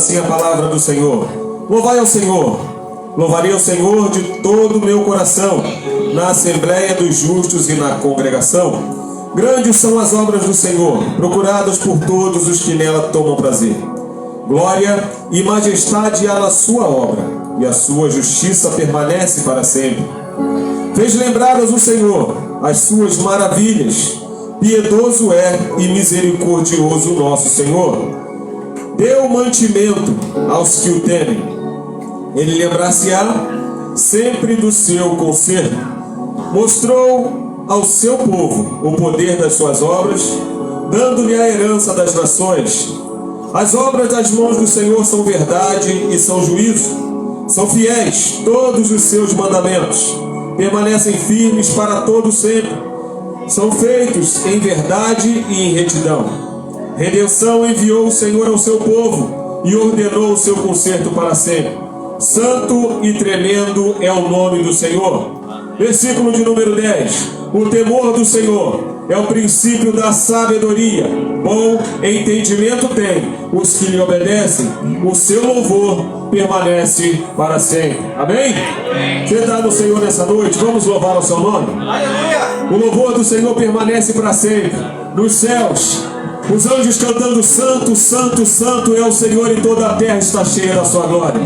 Assim a palavra do Senhor. Louvai ao Senhor. Louvarei ao Senhor de todo o meu coração, na assembleia dos justos e na congregação. Grandes são as obras do Senhor, procuradas por todos os que nela tomam prazer. Glória e majestade há na sua obra, e a sua justiça permanece para sempre. Fez lembradas o Senhor as suas maravilhas. Piedoso é e misericordioso o nosso Senhor. Deu mantimento aos que o temem. Ele lembrar-se-á sempre do seu conserto. Mostrou ao seu povo o poder das suas obras, dando-lhe a herança das nações. As obras das mãos do Senhor são verdade e são juízo. São fiéis todos os seus mandamentos. Permanecem firmes para todo sempre. São feitos em verdade e em retidão. Redenção enviou o Senhor ao seu povo e ordenou o seu conserto para sempre. Santo e tremendo é o nome do Senhor. Versículo de número 10. O temor do Senhor é o princípio da sabedoria. Bom entendimento tem os que lhe obedecem. O seu louvor permanece para sempre. Amém? Você está no Senhor nessa noite? Vamos louvar o seu nome? O louvor do Senhor permanece para sempre. Nos céus, os anjos cantando: Santo, Santo, Santo é o Senhor, e toda a terra está cheia da sua glória.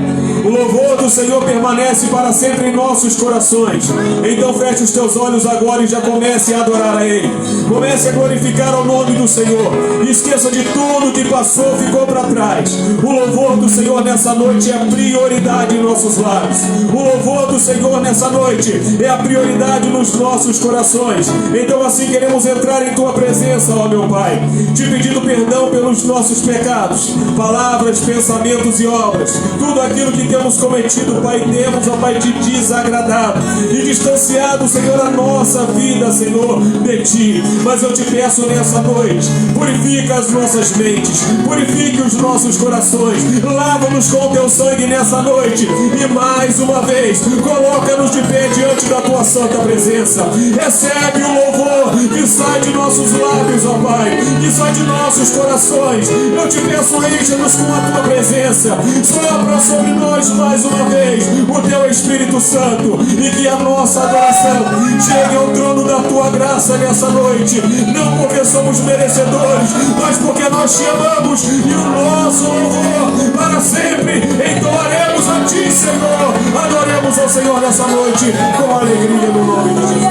O louvor do Senhor permanece para sempre em nossos corações. Então feche os teus olhos agora e já comece a adorar a Ele. Comece a glorificar o nome do Senhor. Esqueça de tudo que passou, ficou para trás. O louvor do Senhor nessa noite é a prioridade em nossos lares. O louvor do Senhor nessa noite é a prioridade nos nossos corações. Então assim queremos entrar em Tua presença, ó meu Pai, te pedindo perdão pelos nossos pecados, palavras, pensamentos e obras, tudo aquilo que temos cometido, Pai, temos, ó Pai, te desagradado e distanciado, Senhor, a nossa vida, Senhor, de Ti. Mas eu te peço nessa noite, purifica as nossas mentes, purifique os nossos corações, lava-nos com Teu sangue nessa noite e mais uma vez, coloca-nos de pé diante da Tua santa presença. Recebe o louvor que sai de nossos lábios, ó Pai, que sai de nossos corações. Eu te peço, enche-nos com a Tua presença. Sopra sobre nós mais uma vez o Teu Espírito Santo, e que a nossa adoração chegue ao trono da Tua graça nessa noite, não porque somos merecedores, mas porque nós Te amamos, e o nosso louvor para sempre entoaremos a Ti, Senhor. Adoremos ao Senhor nessa noite com alegria no nome de Jesus.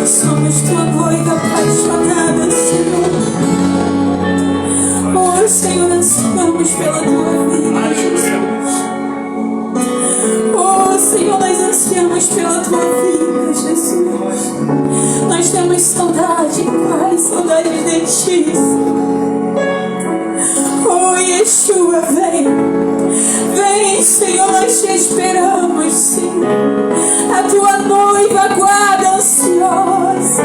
Somos Tua noiva apaixonada, Senhor. Oh, Senhor, ansiamos pela Tua vida, Jesus. Oh, Senhor, nós ansiamos pela Tua vida, Jesus. Nós temos saudade, Pai, saudade de Ti. Oh, Yeshua, vem. Vem, Senhor, nós Te esperamos, Senhor. A Tua noiva aguarda ansiosa.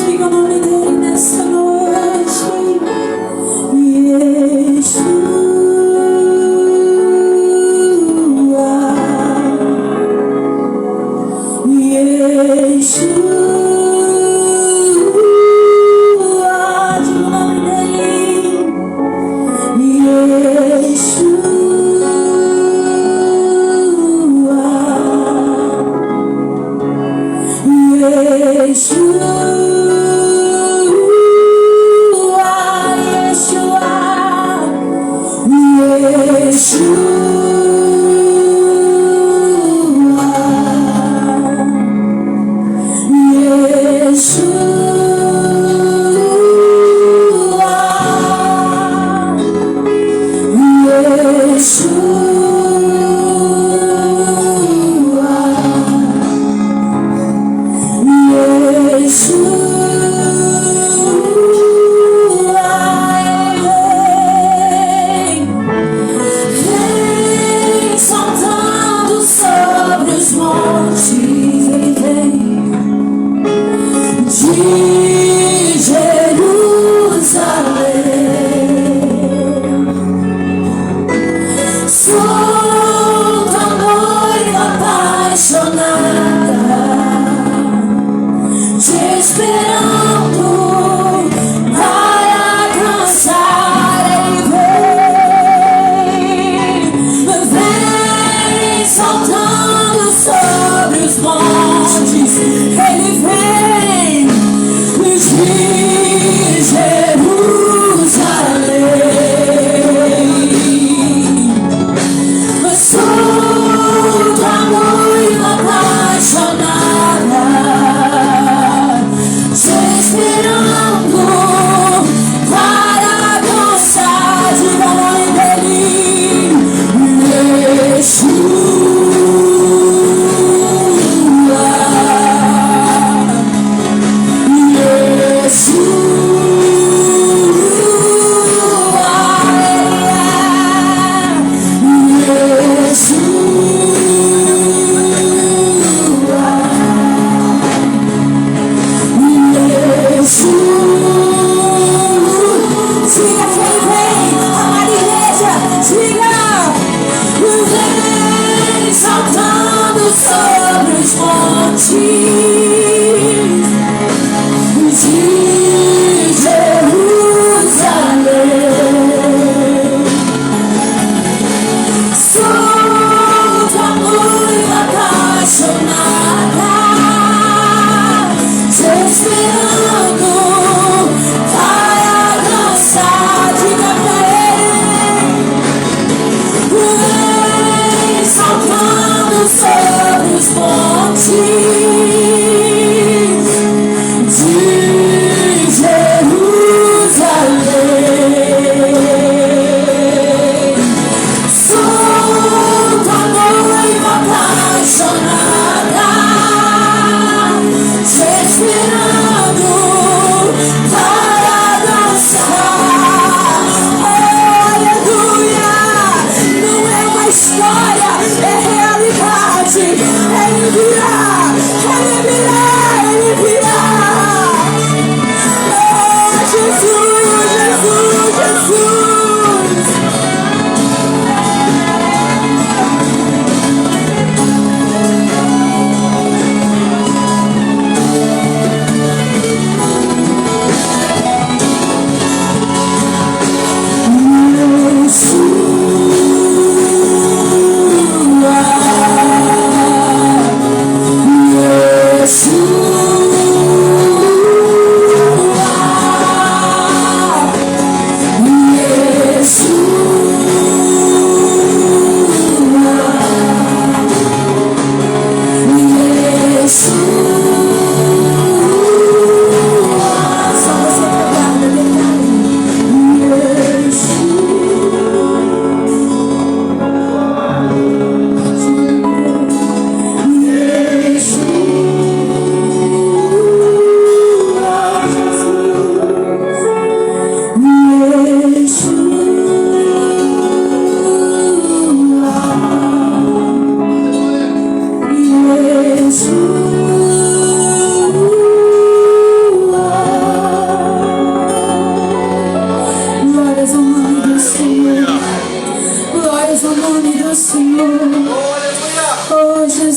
Diga o nome dele nessa noite. Yeshua.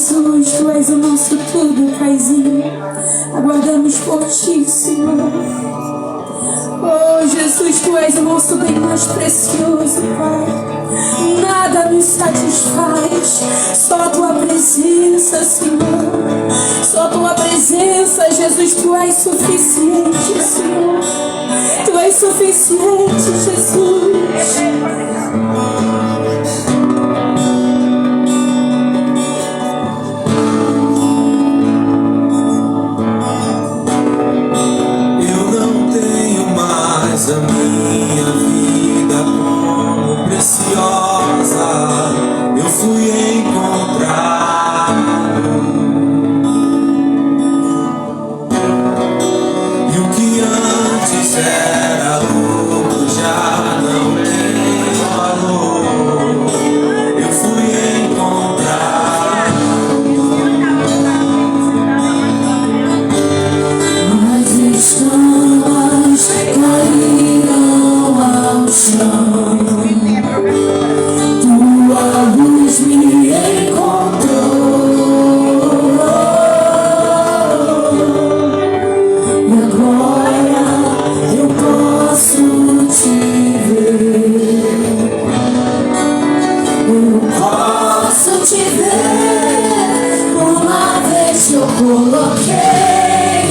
Jesus, Tu és o nosso tudo, Paizinho. Aguardamos por Ti, Senhor. Oh, Jesus, Tu és o nosso bem mais precioso, Pai. Nada nos satisfaz, só a Tua presença, Senhor. Só a Tua presença, Jesus, Tu és suficiente, Senhor. Tu és suficiente, Jesus. A minha vida como preciosa, eu fui encontrado. E o que antes era lucro já não tem valor. Eu fui encontrado. Mas estamos caíram ao chão. Tua luz me encontrou. E agora eu posso te ver. Eu posso te ver. Uma vez que eu coloquei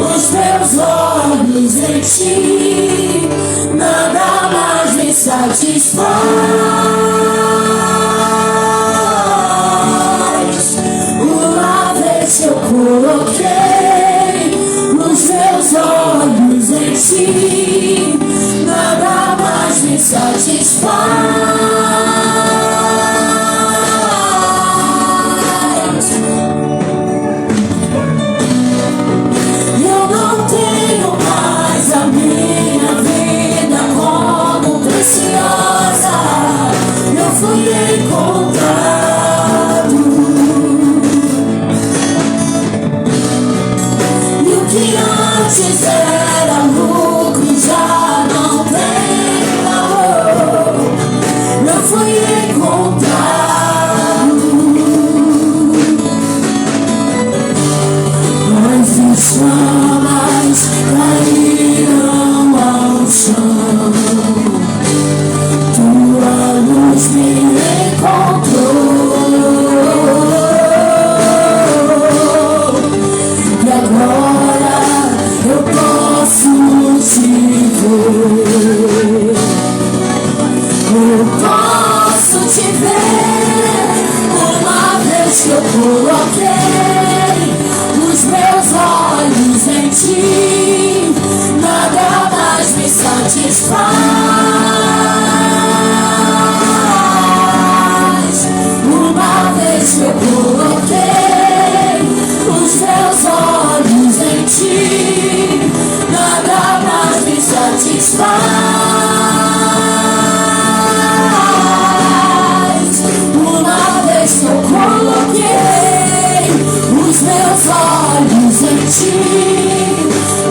os meus olhos em Ti, nada mais me satisfaz. Uma vez que eu coloquei os meus olhos em Ti, nada mais me satisfaz. Fui encontrado. E o que antes era lucro já não tem valor. Eu fui encontrado. Mas as chamas caíram ao chão. Tua luz me encontrou. E agora eu posso te ver. Eu posso te ver. Uma vez que eu coloquei os meus olhos em Ti, nada mais me satisfaz. Eu coloquei os meus olhos em Ti, nada mais me satisfaz. Uma vez que eu coloquei os meus olhos em Ti,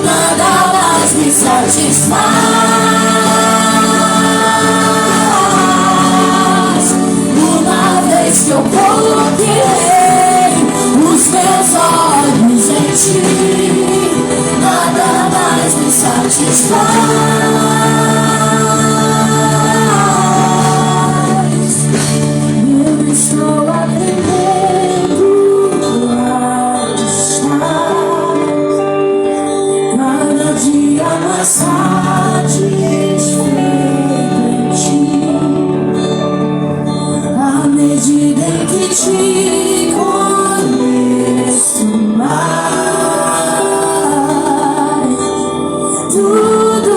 nada mais me satisfaz. Uma vez que eu coloquei os meus olhos em Ti, nada mais me satisfaz. Eu estou aprendendo a estar cada dia mais satisfeito em Ti. À medida em que Te conheço mais, tudo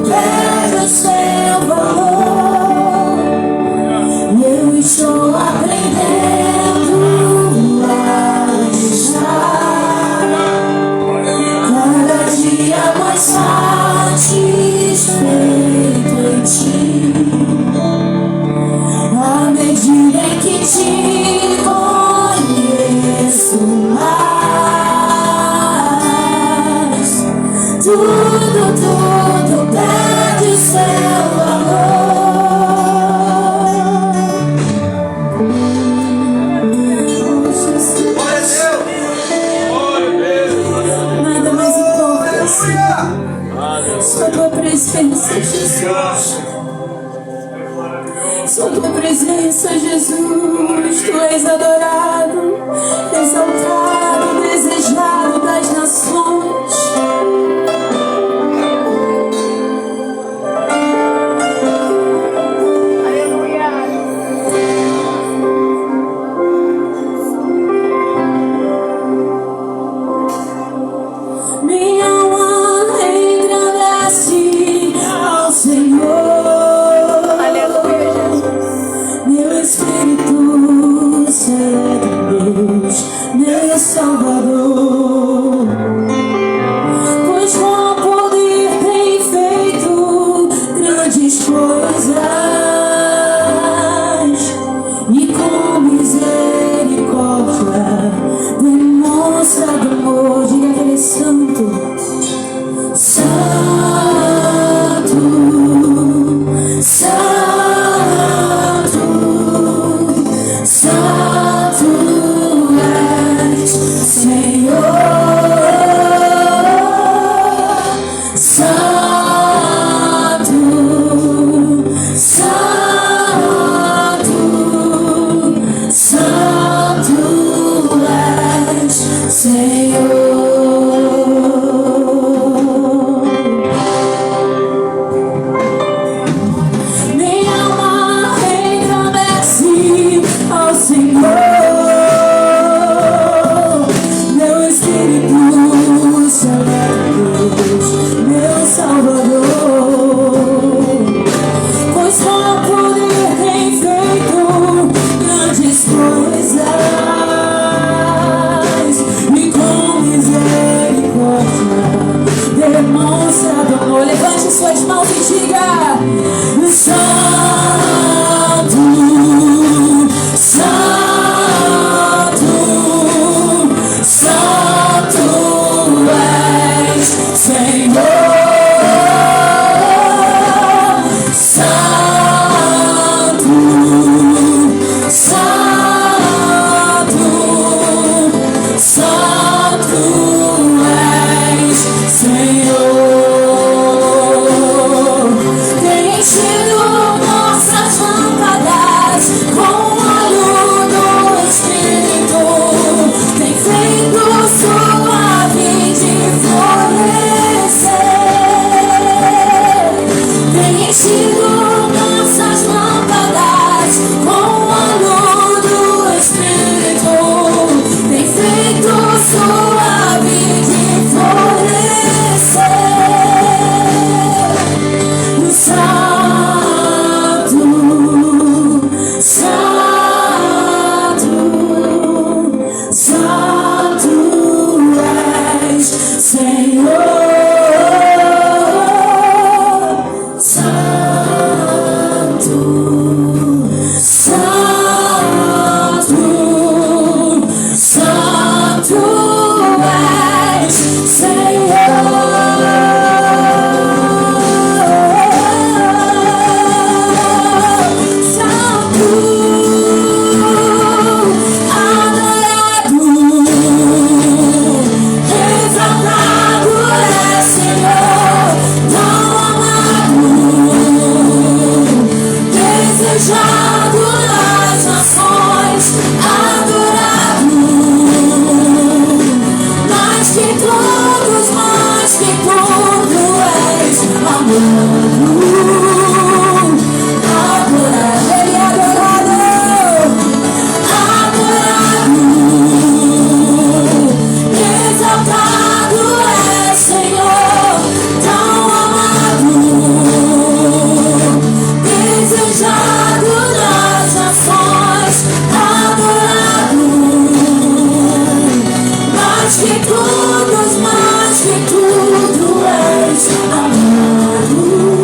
perde o seu valor. Eu estou aprendendo a estar cada dia mais satisfeito em Ti. À medida em que Te conheço tua presença, Jesus. Só tua presença, Jesus. Tu és adorado, exaltado, desejado das nações. Minha alma engrandece ao Senhor. Meu espírito celebra Deus, meu Salvador. Pois com poder tem feito grandes coisas, e com misericórdia demonstra amor. Diga que Ele é santo, santo, santo, santo és, Senhor. Santo, santo, santo és, Senhor. Minha alma engrandece ao Senhor. Meu espírito celebra Deus, meu Salvador. Pois com poder tem feito grandes coisas, e com misericórdia demonstra amor. Levante suas mãos e diga: Santo, Santo, Santo és, Senhor. Santo, santo, santo és, Senhor. Tem enchido nossas lâmpadas com o óleo do Espírito, tem feito sua vinde florescer. Tem enchido nossas lâmpadas com o óleo do Espírito, tem feito sua vinde florescer. Santo, santo, santo és, Senhor. Santo, santo, santo és, Senhor. Santo, adorado, exaltado é, Senhor, tão amado, desejado nas nações, adorado, mais que todos, mais que tudo és amado. Adorado, Ele é adorado, adorado, exaltado é, Senhor, tão amado, desejado nas nações, adorado, mais que todos, mais que tudo és amado.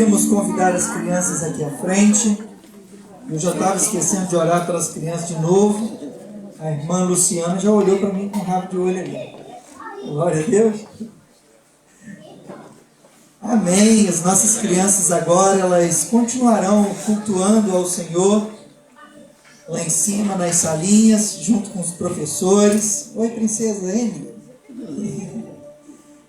Queríamos convidar as crianças aqui à frente. Eu já estava esquecendo de orar pelas crianças de novo. A irmã Luciana já olhou para mim com um rabo de olho ali. Glória a Deus. Amém. As nossas crianças agora, elas continuarão cultuando ao Senhor lá em cima, nas salinhas, junto com os professores. Oi, princesa Emily.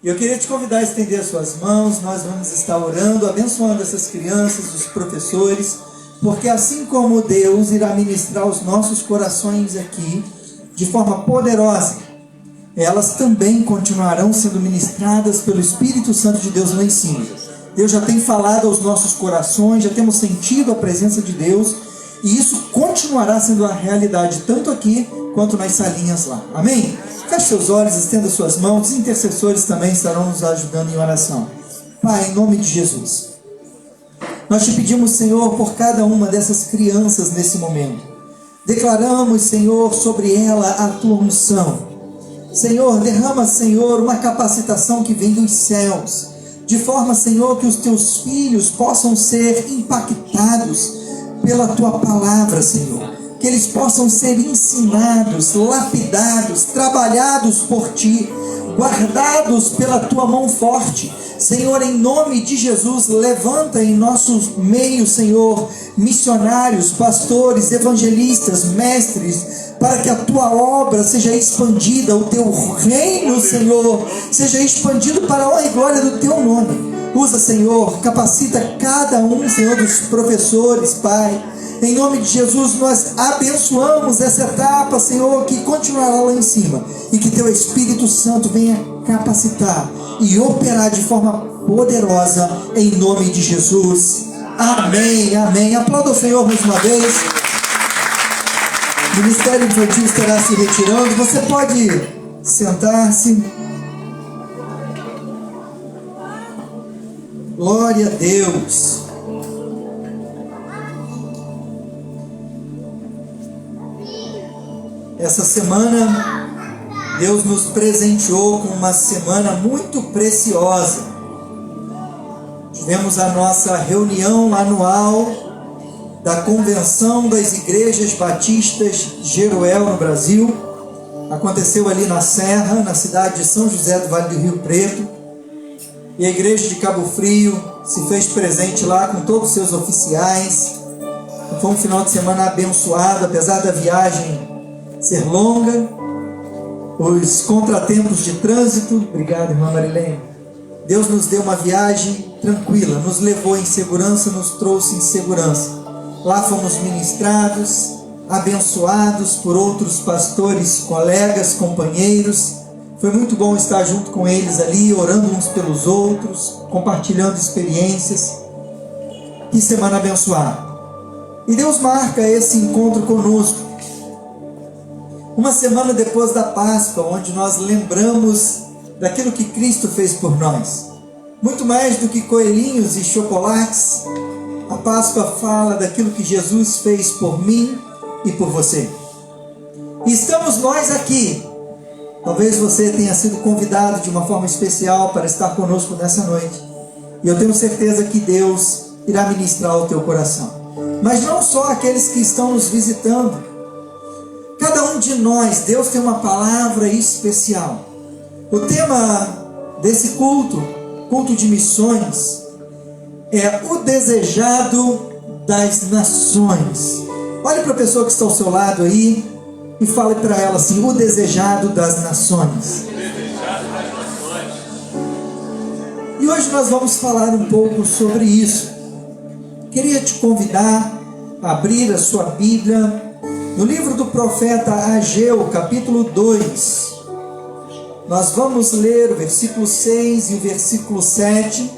Eu queria te convidar a estender as suas mãos. Nós vamos estar orando, abençoando essas crianças, os professores, porque assim como Deus irá ministrar os nossos corações aqui de forma poderosa, elas também continuarão sendo ministradas pelo Espírito Santo de Deus lá em cima. Deus já tem falado aos nossos corações, já temos sentido a presença de Deus, e isso continuará sendo a realidade tanto aqui quanto nas salinhas lá. Amém? Feche seus olhos, estenda suas mãos. Os intercessores também estarão nos ajudando em oração. Pai, em nome de Jesus, nós te pedimos, Senhor, por cada uma dessas crianças nesse momento. Declaramos, Senhor, sobre ela a tua unção. Senhor, derrama, Senhor, uma capacitação que vem dos céus, de forma, Senhor, que os teus filhos possam ser impactados pela tua palavra, Senhor. Que eles possam ser ensinados, lapidados, trabalhados por ti, guardados pela tua mão forte. Senhor, em nome de Jesus, levanta em nosso meio, Senhor, missionários, pastores, evangelistas, mestres, para que a tua obra seja expandida, o teu reino, Senhor, seja expandido para a honra e glória do teu nome. Usa, Senhor, capacita cada um, Senhor, dos professores, Pai. Em nome de Jesus, nós abençoamos essa etapa, Senhor, que continuará lá em cima. E que teu Espírito Santo venha capacitar e operar de forma poderosa, em nome de Jesus. Amém, amém. Aplauda o Senhor mais uma vez. O Ministério Infantil estará se retirando. Você pode sentar-se. Glória a Deus. Essa semana, Deus nos presenteou com uma semana muito preciosa. Tivemos a nossa reunião anual da Convenção das Igrejas Batistas Jeruel no Brasil. Aconteceu ali na Serra, na cidade de São José do Vale do Rio Preto. E a igreja de Cabo Frio se fez presente lá com todos os seus oficiais. Foi um final de semana abençoado, apesar da viagem ser longa, os contratempos de trânsito. Obrigado, irmã Marilene. Deus nos deu uma viagem tranquila, nos levou em segurança, nos trouxe em segurança. Lá fomos ministrados, abençoados por outros pastores, colegas, companheiros. Foi muito bom estar junto com eles ali, orando uns pelos outros, compartilhando experiências. Que semana abençoada. E Deus marca esse encontro conosco uma semana depois da Páscoa, onde nós lembramos daquilo que Cristo fez por nós. Muito mais do que coelhinhos e chocolates, a Páscoa fala daquilo que Jesus fez por mim e por você. E estamos nós aqui. Talvez você tenha sido convidado de uma forma especial para estar conosco nessa noite. E eu tenho certeza que Deus irá ministrar o teu coração. Mas não só aqueles que estão nos visitando. Cada um de nós, Deus tem uma palavra especial. O tema desse culto, culto de missões, é o desejado das nações. Olhe para a pessoa que está ao seu lado aí e fale para ela assim: o desejado das nações. E hoje nós vamos falar um pouco sobre isso. Queria te convidar a abrir a sua Bíblia no livro do profeta Ageu, capítulo 2. Nós vamos ler o versículo 6 e o versículo 7.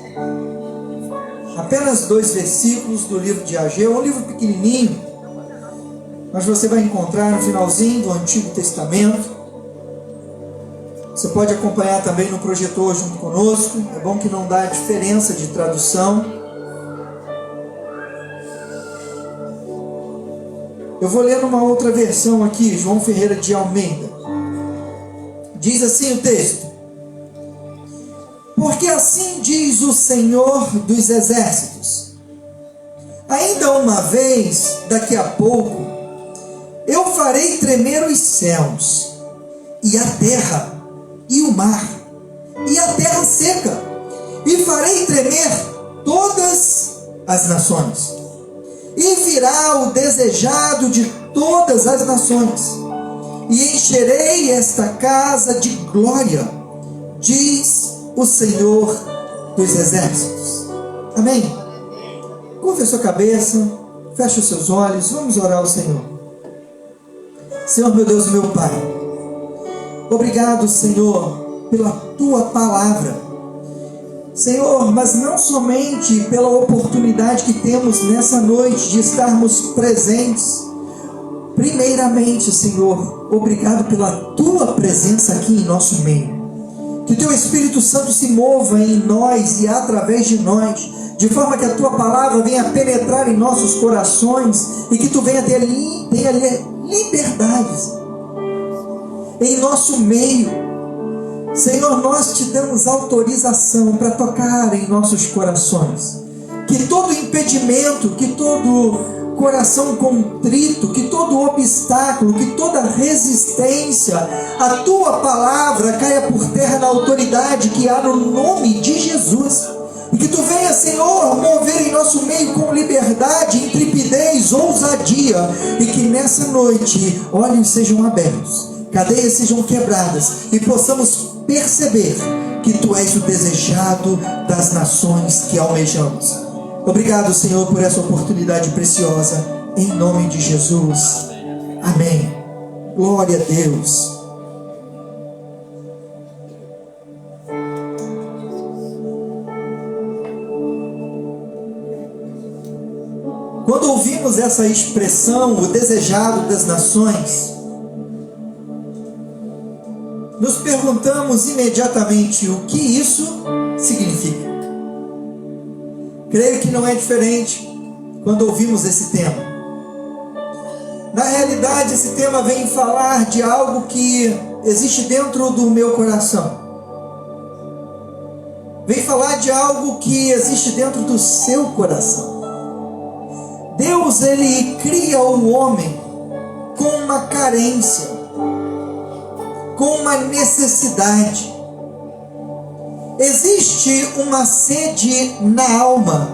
Apenas 2 versículos do livro de Ageu. É um livro pequenininho, mas você vai encontrar no finalzinho do Antigo Testamento. Você pode acompanhar também no projetor junto conosco. É bom que não dá diferença de tradução. Eu vou ler numa outra versão aqui, João Ferreira de Almeida. Diz assim o texto: Porque assim diz o Senhor dos Exércitos: ainda uma vez, daqui a pouco, eu farei tremer os céus, e a terra, e o mar, e a terra seca, e farei tremer todas as nações. E virá o desejado de todas as nações, e encherei esta casa de glória, diz o Senhor dos Exércitos. Amém? Curva a sua cabeça, feche os seus olhos, vamos orar ao Senhor. Senhor, meu Deus e meu Pai, obrigado, Senhor, pela Tua palavra. Senhor, mas não somente pela oportunidade que temos nessa noite de estarmos presentes. Primeiramente, Senhor, obrigado pela Tua presença aqui em nosso meio. Que o Teu Espírito Santo se mova em nós e através de nós, de forma que a Tua palavra venha penetrar em nossos corações e que Tu tenha liberdades em nosso meio. Senhor, nós Te damos autorização para tocar em nossos corações. Que todo impedimento, que todo coração contrito, que todo obstáculo, que toda resistência à Tua palavra caia por terra na autoridade que há no nome de Jesus. E que Tu venha, Senhor, mover em nosso meio com liberdade, intrepidez, ousadia. E que nessa noite olhos sejam abertos, cadeias sejam quebradas e possamos perceber que Tu és o desejado das nações que almejamos. Obrigado, Senhor, por essa oportunidade preciosa, em nome de Jesus. Amém. Glória a Deus. Quando ouvimos essa expressão, o desejado das nações, nos perguntamos imediatamente o que isso significa. Creio que não é diferente quando ouvimos esse tema. Na realidade, esse tema vem falar de algo que existe dentro do meu coração. Vem falar de algo que existe dentro do seu coração. Deus, Ele cria o homem com uma carência, com uma necessidade. Existe uma sede na alma.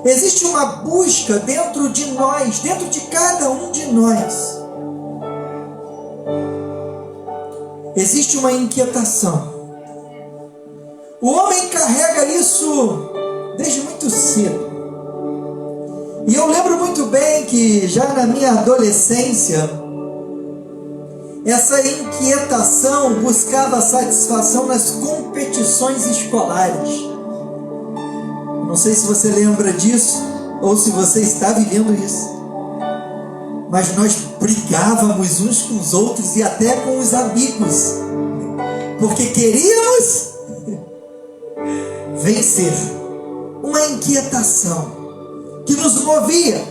Existe uma busca dentro de nós, dentro de cada um de nós. Existe uma inquietação. O homem carrega isso desde muito cedo. E eu lembro muito bem que já na minha adolescência, essa inquietação buscava satisfação nas competições escolares. Não sei se você lembra disso, ou se você está vivendo isso. Mas nós brigávamos uns com os outros e até com os amigos, porque queríamos vencer. Uma inquietação que nos movia,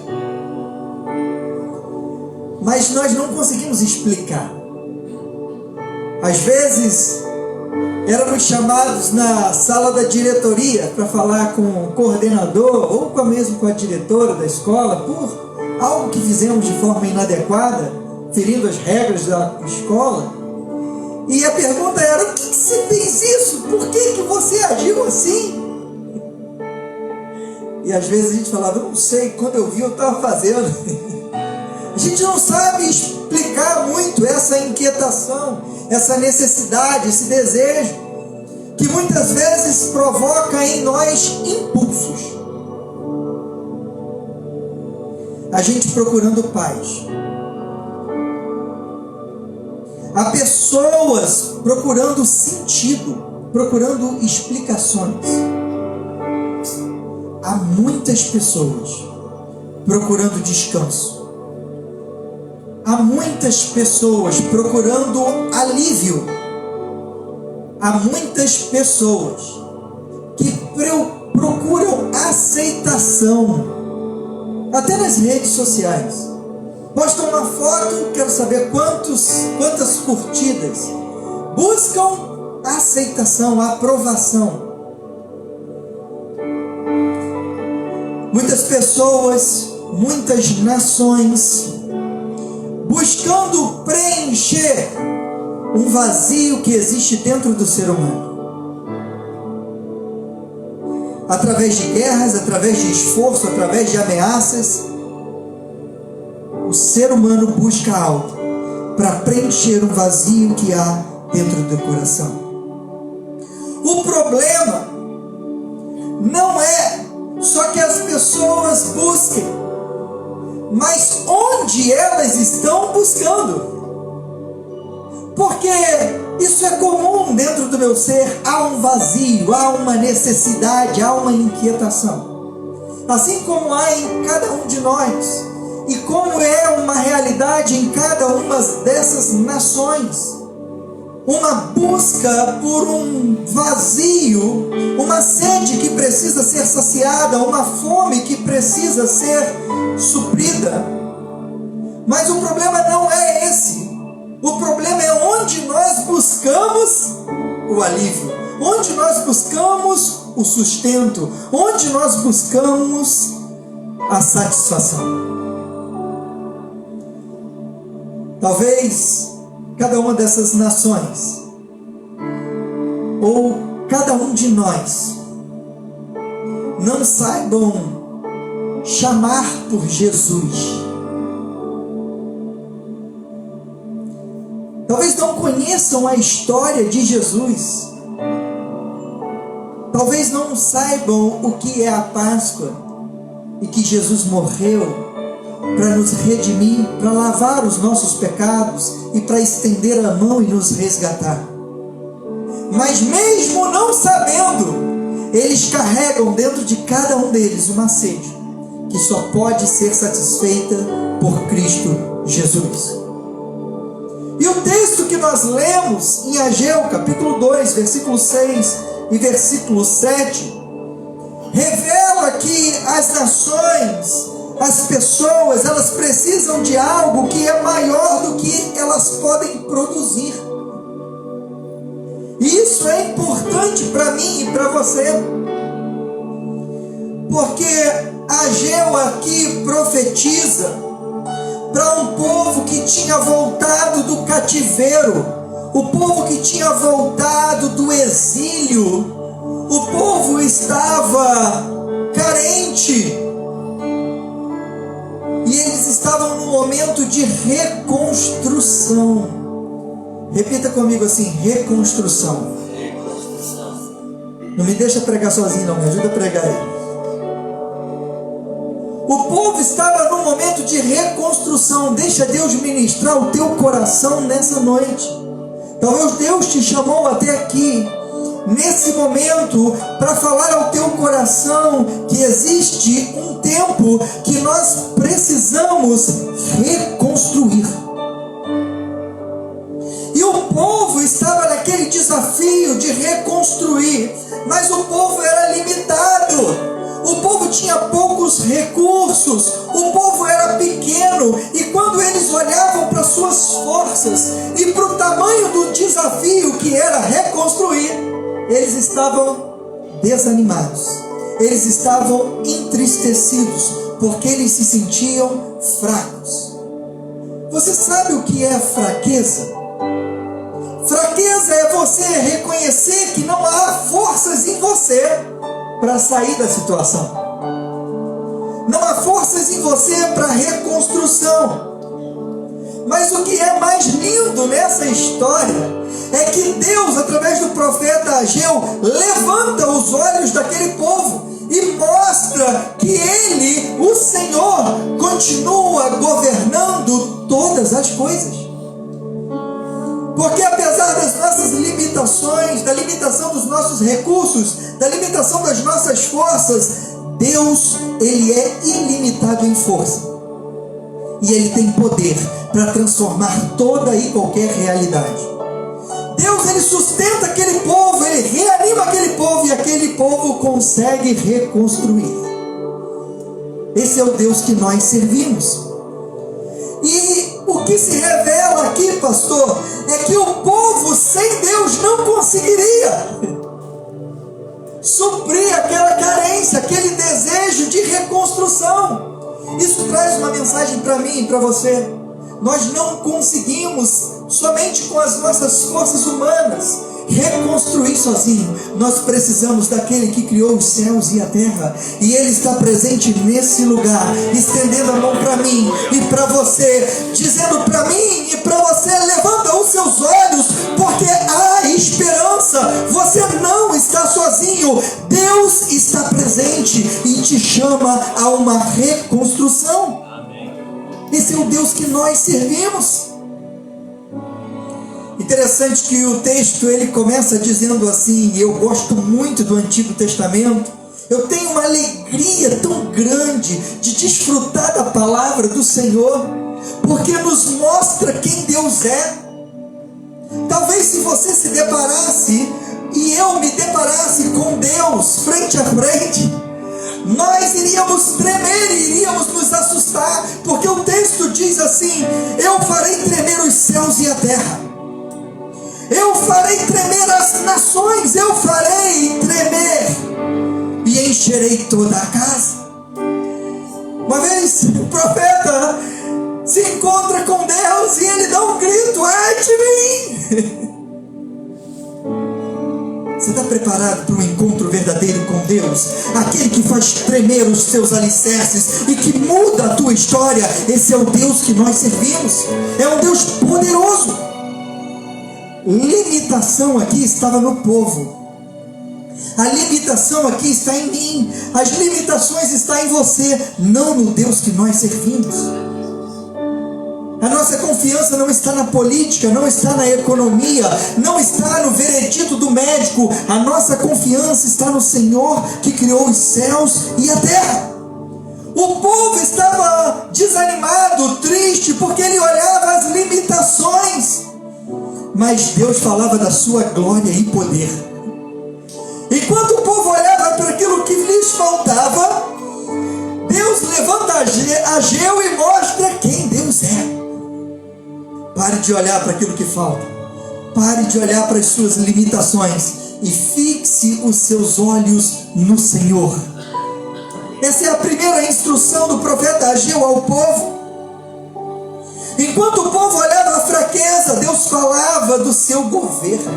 mas nós não conseguimos explicar. Às vezes éramos chamados na sala da diretoria para falar com o coordenador ou mesmo com a diretora da escola por algo que fizemos de forma inadequada, ferindo as regras da escola. E a pergunta era: por que você fez isso? Por que você agiu assim? E às vezes a gente falava: eu não sei, quando eu vi eu estava fazendo. A gente não sabe explicar muito essa inquietação, essa necessidade, esse desejo, que muitas vezes provoca em nós impulsos. A gente procurando paz. Há pessoas procurando sentido, procurando explicações. Há muitas pessoas procurando descanso. Há muitas pessoas procurando alívio. Há muitas pessoas que procuram aceitação, até nas redes sociais. Postam uma foto, quero saber quantas curtidas. Buscam aceitação, aprovação. Muitas pessoas, muitas nações, buscando preencher um vazio que existe dentro do ser humano. Através de guerras, através de esforço, através de ameaças, o ser humano busca algo para preencher um vazio que há dentro do coração. O problema não é só que as pessoas busquem, mas onde elas estão buscando. Porque isso é comum dentro do meu ser. Há um vazio, há uma necessidade, há uma inquietação. Assim como há em cada um de nós. E como é uma realidade em cada uma dessas nações. Uma busca por um vazio, uma sede que precisa ser saciada, uma fome que precisa ser suprida. Mas o problema não é esse. O problema é onde nós buscamos o alívio, onde nós buscamos o sustento, onde nós buscamos a satisfação. Talvez cada uma dessas nações, ou cada um de nós, não saibam chamar por Jesus. Talvez não conheçam a história de Jesus. Talvez não saibam o que é a Páscoa e que Jesus morreu para nos redimir, para lavar os nossos pecados e para estender a mão e nos resgatar. Mas mesmo não sabendo, eles carregam dentro de cada um deles uma sede que só pode ser satisfeita por Cristo Jesus. E o texto que nós lemos em Ageu, capítulo 2, versículo 6 e versículo 7, revela que as nações, as pessoas, elas precisam de algo que é maior do que elas podem produzir. E isso é importante para mim e para você, porque Ageu aqui profetiza para um povo que tinha voltado do cativeiro, o povo que tinha voltado do exílio. O povo estava carente e eles estavam num momento de reconstrução. Repita comigo assim: reconstrução. Não me deixa pregar sozinho não, me ajuda a pregar aí. O povo estava num momento de reconstrução. Deixa Deus ministrar o teu coração nessa noite. Talvez Deus te chamou até aqui, nesse momento, para falar ao teu coração que existe um tempo que nós precisamos reconstruir. E o povo estava naquele desafio de reconstruir, mas o povo era limitado. O povo tinha poucos recursos, o povo era pequeno, e quando eles olhavam para suas forças e para o tamanho do desafio que era reconstruir, eles estavam desanimados, eles estavam entristecidos, porque eles se sentiam fracos. Você sabe o que é fraqueza? Fraqueza é você reconhecer que não há forças em você para sair da situação. Não há forças em você para reconstrução. Mas o que é mais lindo nessa história é que Deus, através do profeta Ageu, levanta os olhos daquele povo e mostra que Ele, o Senhor, continua governando todas as coisas. Porque apesar das nossas limitações, da limitação dos nossos recursos, da limitação das nossas forças, Deus, Ele é ilimitado em força. E Ele tem poder para transformar toda e qualquer realidade. Deus, Ele sustenta aquele povo, Ele reanima aquele povo e aquele povo consegue reconstruir. Esse é o Deus que nós servimos. E o que se revela aqui, pastor, é que o povo sem Deus não consegue conseguiria suprir aquela carência, aquele desejo de reconstrução. Isso traz uma mensagem para mim e para você. Nós não conseguimos, somente com as nossas forças humanas, reconstruir sozinho. Nós precisamos daquele que criou os céus e a terra, e Ele está presente nesse lugar, estendendo a mão para mim e para você, dizendo para mim e para você: levanta os seus olhos, porque há esperança. Você não está sozinho. Deus está presente e te chama a uma reconstrução. Esse é o Deus que nós servimos. Interessante que o texto ele começa dizendo assim, e eu gosto muito do Antigo Testamento. Eu tenho uma alegria tão grande de desfrutar da palavra do Senhor, porque nos mostra quem Deus é. Talvez se você se deparasse e eu me deparasse com Deus frente a frente, nós iríamos tremer e iríamos nos assustar, porque o texto diz assim: eu farei tremer os céus e a terra, eu farei tremer as nações, eu farei tremer e encherei toda a casa. Uma vez o profeta se encontra com Deus e ele dá um grito: ai de mim! Você está preparado para um encontro verdadeiro com Deus? Aquele que faz tremer os seus alicerces e que muda a tua história. Esse é o Deus que nós servimos. É um Deus poderoso. Limitação aqui estava no povo. A limitação aqui está em mim. As limitações estão em você, não no Deus que nós servimos. A nossa confiança não está na política, não está na economia, não está no veredito do médico. A nossa confiança está no Senhor que criou os céus e a terra. O povo estava desanimado, triste, porque ele olhava as limitações. Mas Deus falava da sua glória e poder. Enquanto o povo olhava para aquilo que lhes faltava, Deus levanta Ageu e mostra quem Deus é. Pare de olhar para aquilo que falta. Pare de olhar para as suas limitações e fixe os seus olhos no Senhor. Essa é a primeira instrução do profeta Ageu ao povo. Enquanto o povo olhava a fraqueza, Deus falava do seu governo.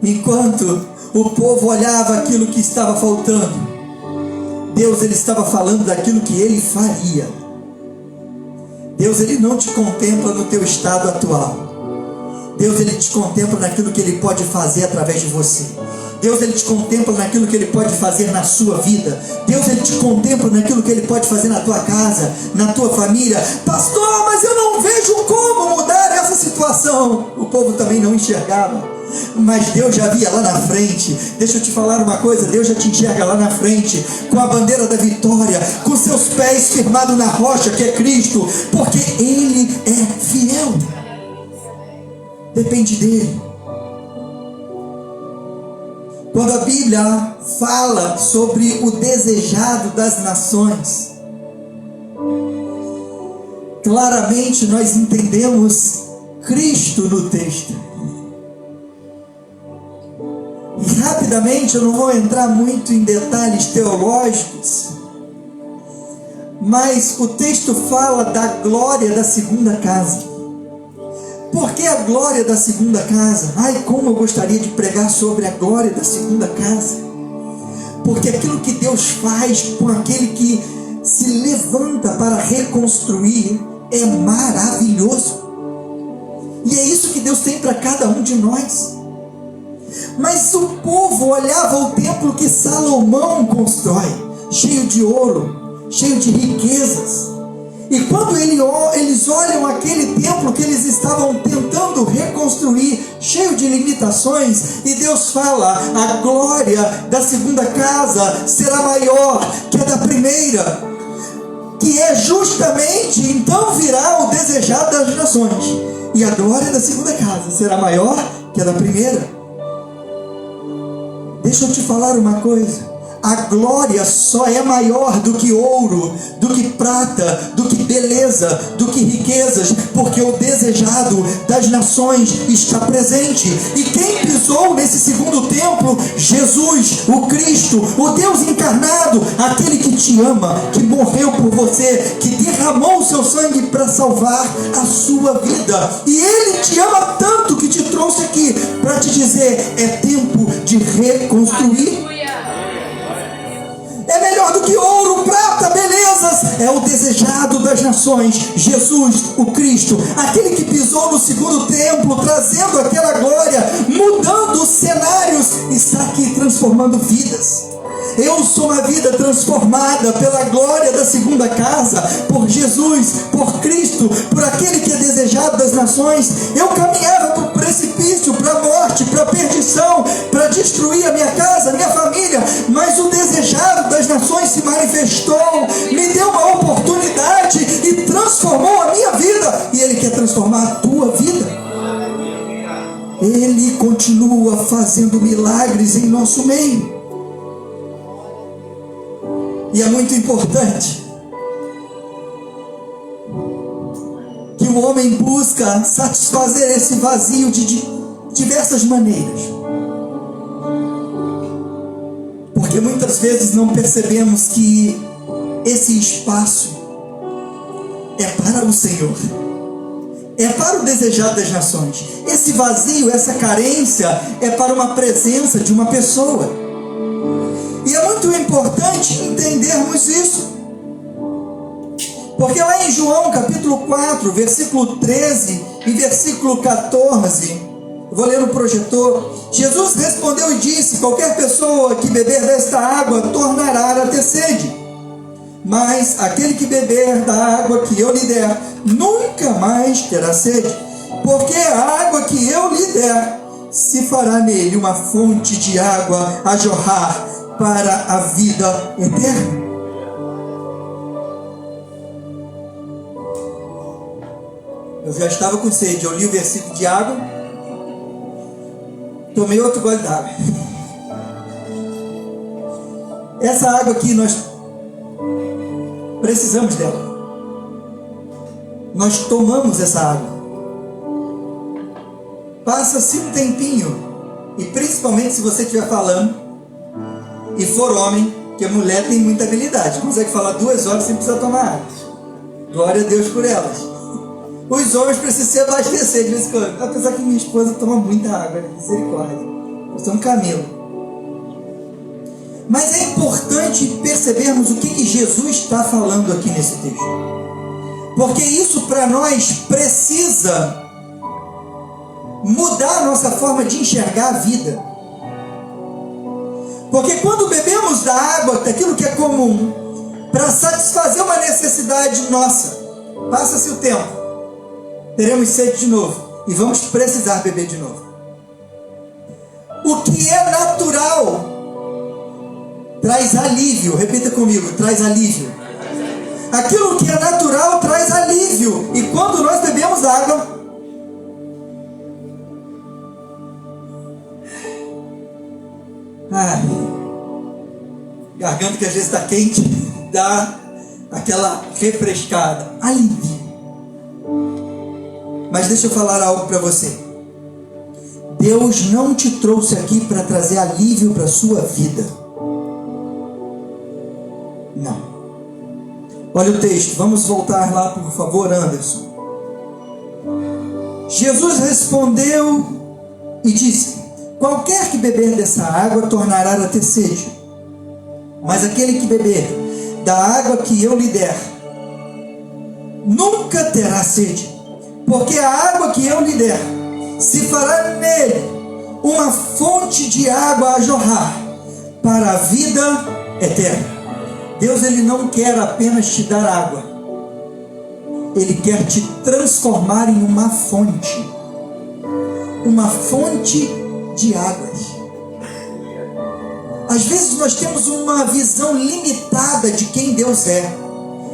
Enquanto o povo olhava aquilo que estava faltando, Deus ele estava falando daquilo que ele faria. Deus ele não te contempla no teu estado atual. Deus ele te contempla naquilo que ele pode fazer através de você. Deus ele te contempla naquilo que ele pode fazer na sua vida. Deus ele te contempla naquilo que ele pode fazer na tua casa, na tua família. Pastor, mas eu não vejo como mudar essa situação. O povo também não enxergava, mas Deus já via lá na frente. Deixa eu te falar uma coisa: Deus já te enxerga lá na frente, com a bandeira da vitória, com seus pés firmados na rocha que é Cristo, porque Ele é fiel. Depende dEle. Quando a Bíblia fala sobre o desejado das nações, claramente nós entendemos Cristo no texto. E rapidamente, eu não vou entrar muito em detalhes teológicos, mas o texto fala da glória da segunda casa. Por que a glória da segunda casa? Ai, como eu gostaria de pregar sobre a glória da segunda casa. Porque aquilo que Deus faz com aquele que se levanta para reconstruir é maravilhoso. E é isso que Deus tem para cada um de nós. Mas o povo olhava o templo que Salomão constrói, cheio de ouro, cheio de riquezas. E quando eles olham aquele templo que eles estavam tentando reconstruir, cheio de limitações, e Deus fala: a glória da segunda casa será maior que a da primeira, que é justamente, então virá o desejado das nações, e a glória da segunda casa será maior que a da primeira. Deixa eu te falar uma coisa: a glória só é maior do que ouro, do que prata, do que beleza, do que riquezas, porque o desejado das nações está presente. E quem pisou nesse segundo templo? Jesus, o Cristo, o Deus encarnado, aquele que te ama, que morreu por você, que derramou o seu sangue para salvar a sua vida. E Ele te ama tanto que te trouxe aqui para te dizer: é tempo de reconstruir. É melhor do que ouro, prata, belezas. É o desejado das nações, Jesus, o Cristo, aquele que pisou no segundo templo, trazendo aquela glória, mudando os cenários, está aqui transformando vidas. Eu sou uma vida transformada pela glória da segunda casa, por Jesus, por Cristo, por aquele que é desejado das nações. Eu caminhava para o precipício, para a morte, para a perdição, para destruir a minha casa, a minha família, mas o desejado das nações se manifestou, me deu uma oportunidade e transformou a minha vida, e Ele quer transformar a tua vida. Ele continua fazendo milagres em nosso meio. E é muito importante que o homem busca satisfazer esse vazio de diversas maneiras. Porque muitas vezes não percebemos que esse espaço é para o Senhor, é para o desejado das nações. Esse vazio, essa carência é para uma presença de uma pessoa. E é muito importante entendermos isso, porque lá em João capítulo 4, versículo 13 e versículo 14, eu vou ler no projetor. Jesus respondeu e disse: qualquer pessoa que beber desta água tornará a ter sede, mas aquele que beber da água que eu lhe der nunca mais terá sede, porque a água que eu lhe der se fará nele uma fonte de água a jorrar para a vida eterna. Eu já estava com sede, eu li o versículo de água, tomei outro gole d'água. Essa água aqui nós precisamos dela. Nós tomamos essa água. Passa-se um tempinho, e principalmente se você estiver falando e for homem, que a mulher tem muita habilidade, consegue falar 2 horas sem precisar tomar água. Glória a Deus por elas. Os homens precisam se abastecer de vez em quando, apesar que minha esposa toma muita água, misericórdia, eu sou um camelo. Mas é importante percebermos o que Jesus está falando aqui nesse texto, porque isso para nós precisa mudar a nossa forma de enxergar a vida. Porque quando bebemos da água, daquilo que é comum, para satisfazer uma necessidade nossa, passa-se o tempo, teremos sede de novo e vamos precisar beber de novo. O que é natural traz alívio. Repita comigo: traz alívio. Aquilo que é natural traz alívio. E quando nós bebemos água, garganta que às vezes está quente, dá aquela refrescada, alívio. Mas deixa eu falar algo para você. Deus não te trouxe aqui para trazer alívio para a sua vida. Não. Olha o texto, vamos voltar lá por favor, Anderson. Jesus respondeu e disse: qualquer que beber dessa água tornará a ter sede, mas aquele que beber da água que eu lhe der nunca terá sede, porque a água que eu lhe der se fará nele uma fonte de água a jorrar para a vida eterna. Deus, Ele não quer apenas te dar água, Ele quer te transformar em uma fonte de águas. Às vezes nós temos uma visão limitada de quem Deus é,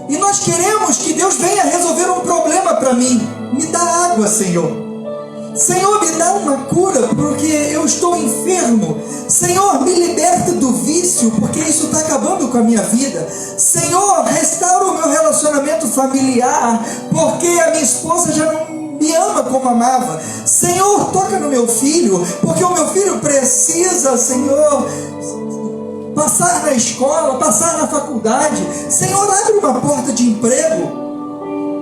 e nós queremos que Deus venha resolver um problema para mim. Me dá água, Senhor. Senhor, me dá uma cura porque eu estou enfermo. Senhor, me liberta do vício porque isso está acabando com a minha vida. Senhor, restaura o meu relacionamento familiar porque a minha esposa já não como amava. Senhor, toca no meu filho, porque o meu filho precisa, Senhor, passar na escola, passar na faculdade. Senhor, abre uma porta de emprego.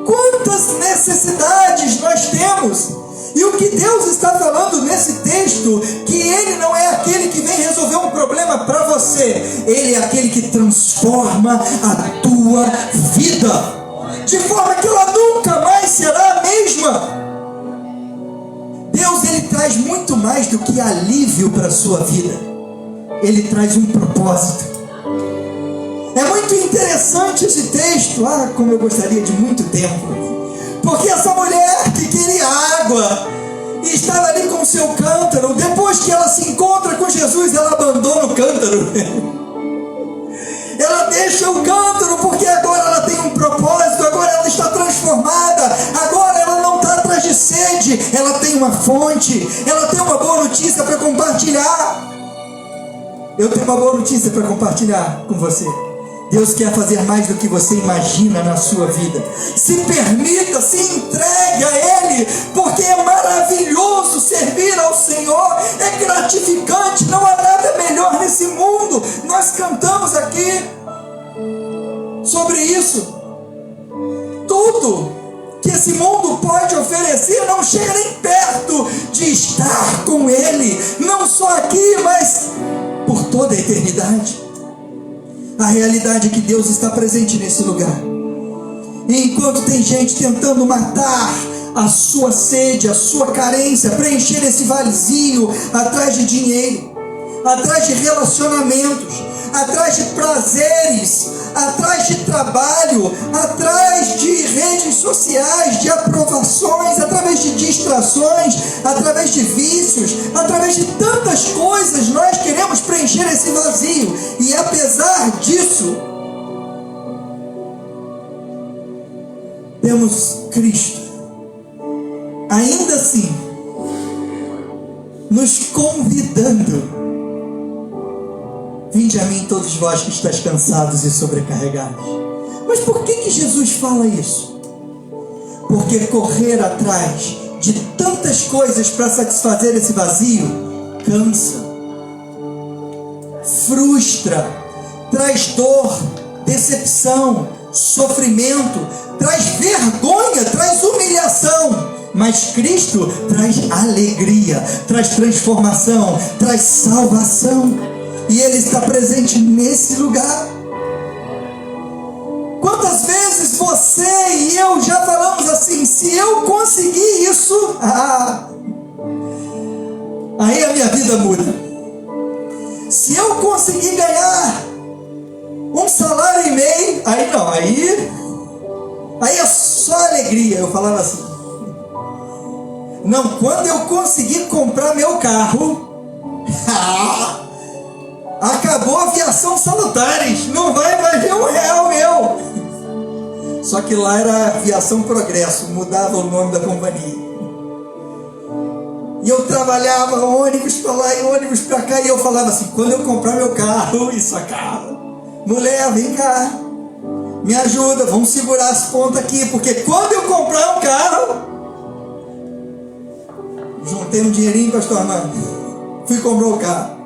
Quantas necessidades nós temos! E o que Deus está falando nesse texto, que Ele não é aquele que vem resolver um problema para você, Ele é aquele que transforma a tua vida, de forma que ela nunca mais será a mesma. Deus, Ele traz muito mais do que alívio para a sua vida. Ele traz um propósito. É muito interessante esse texto. Como eu gostaria de muito tempo. Porque essa mulher que queria água e estava ali com o seu cântaro, depois que ela se encontra com Jesus, ela abandona o cântaro. Ela deixa o cântaro porque agora ela tem um propósito, agora ela está transformada, agora ela não está atrás de sede, ela tem uma fonte, ela tem uma boa notícia para compartilhar. Eu tenho uma boa notícia para compartilhar com você. Deus quer fazer mais do que você imagina na sua vida. Se permita, se entregue a Ele, porque é maravilhoso servir ao Senhor, é gratificante, não há nada melhor nesse mundo. Nós cantamos aqui sobre isso. Tudo que esse mundo pode oferecer não chega nem perto de estar com Ele, não só aqui, mas por toda a eternidade. A realidade é que Deus está presente nesse lugar. E enquanto tem gente tentando matar a sua sede, a sua carência, preencher esse vazio atrás de dinheiro, atrás de relacionamentos, atrás de prazeres, atrás de trabalho, atrás de redes sociais, de aprovações, através de distrações, através de vícios, através de tantas coisas, nós queremos preencher esse vazio. E apesar disso, temos Cristo, ainda assim, nos convidando: vinde a mim todos vós que estáis cansados e sobrecarregados. Mas por que Jesus fala isso? Porque correr atrás de tantas coisas para satisfazer esse vazio cansa, frustra, traz dor, decepção, sofrimento, traz vergonha, traz humilhação. Mas Cristo traz alegria, traz transformação, traz salvação. E Ele está presente nesse lugar. Quantas vezes você e eu já falamos assim: se eu conseguir isso, aí a minha vida muda. Se eu conseguir ganhar um salário e meio, aí não, aí é só alegria. Eu falava assim: não, quando eu conseguir comprar meu carro, acabou a aviação Salutares, não vai mais ver R$1 meu. Só que lá era Aviação Progresso, mudava o nome da companhia. E eu trabalhava ônibus para lá e ônibus para cá, e eu falava assim: quando eu comprar meu carro, isso acaba. Mulher, vem cá, me ajuda, vamos segurar as pontas aqui, porque quando eu comprar um carro, juntei um dinheirinho, pastor Armando, fui comprar o carro.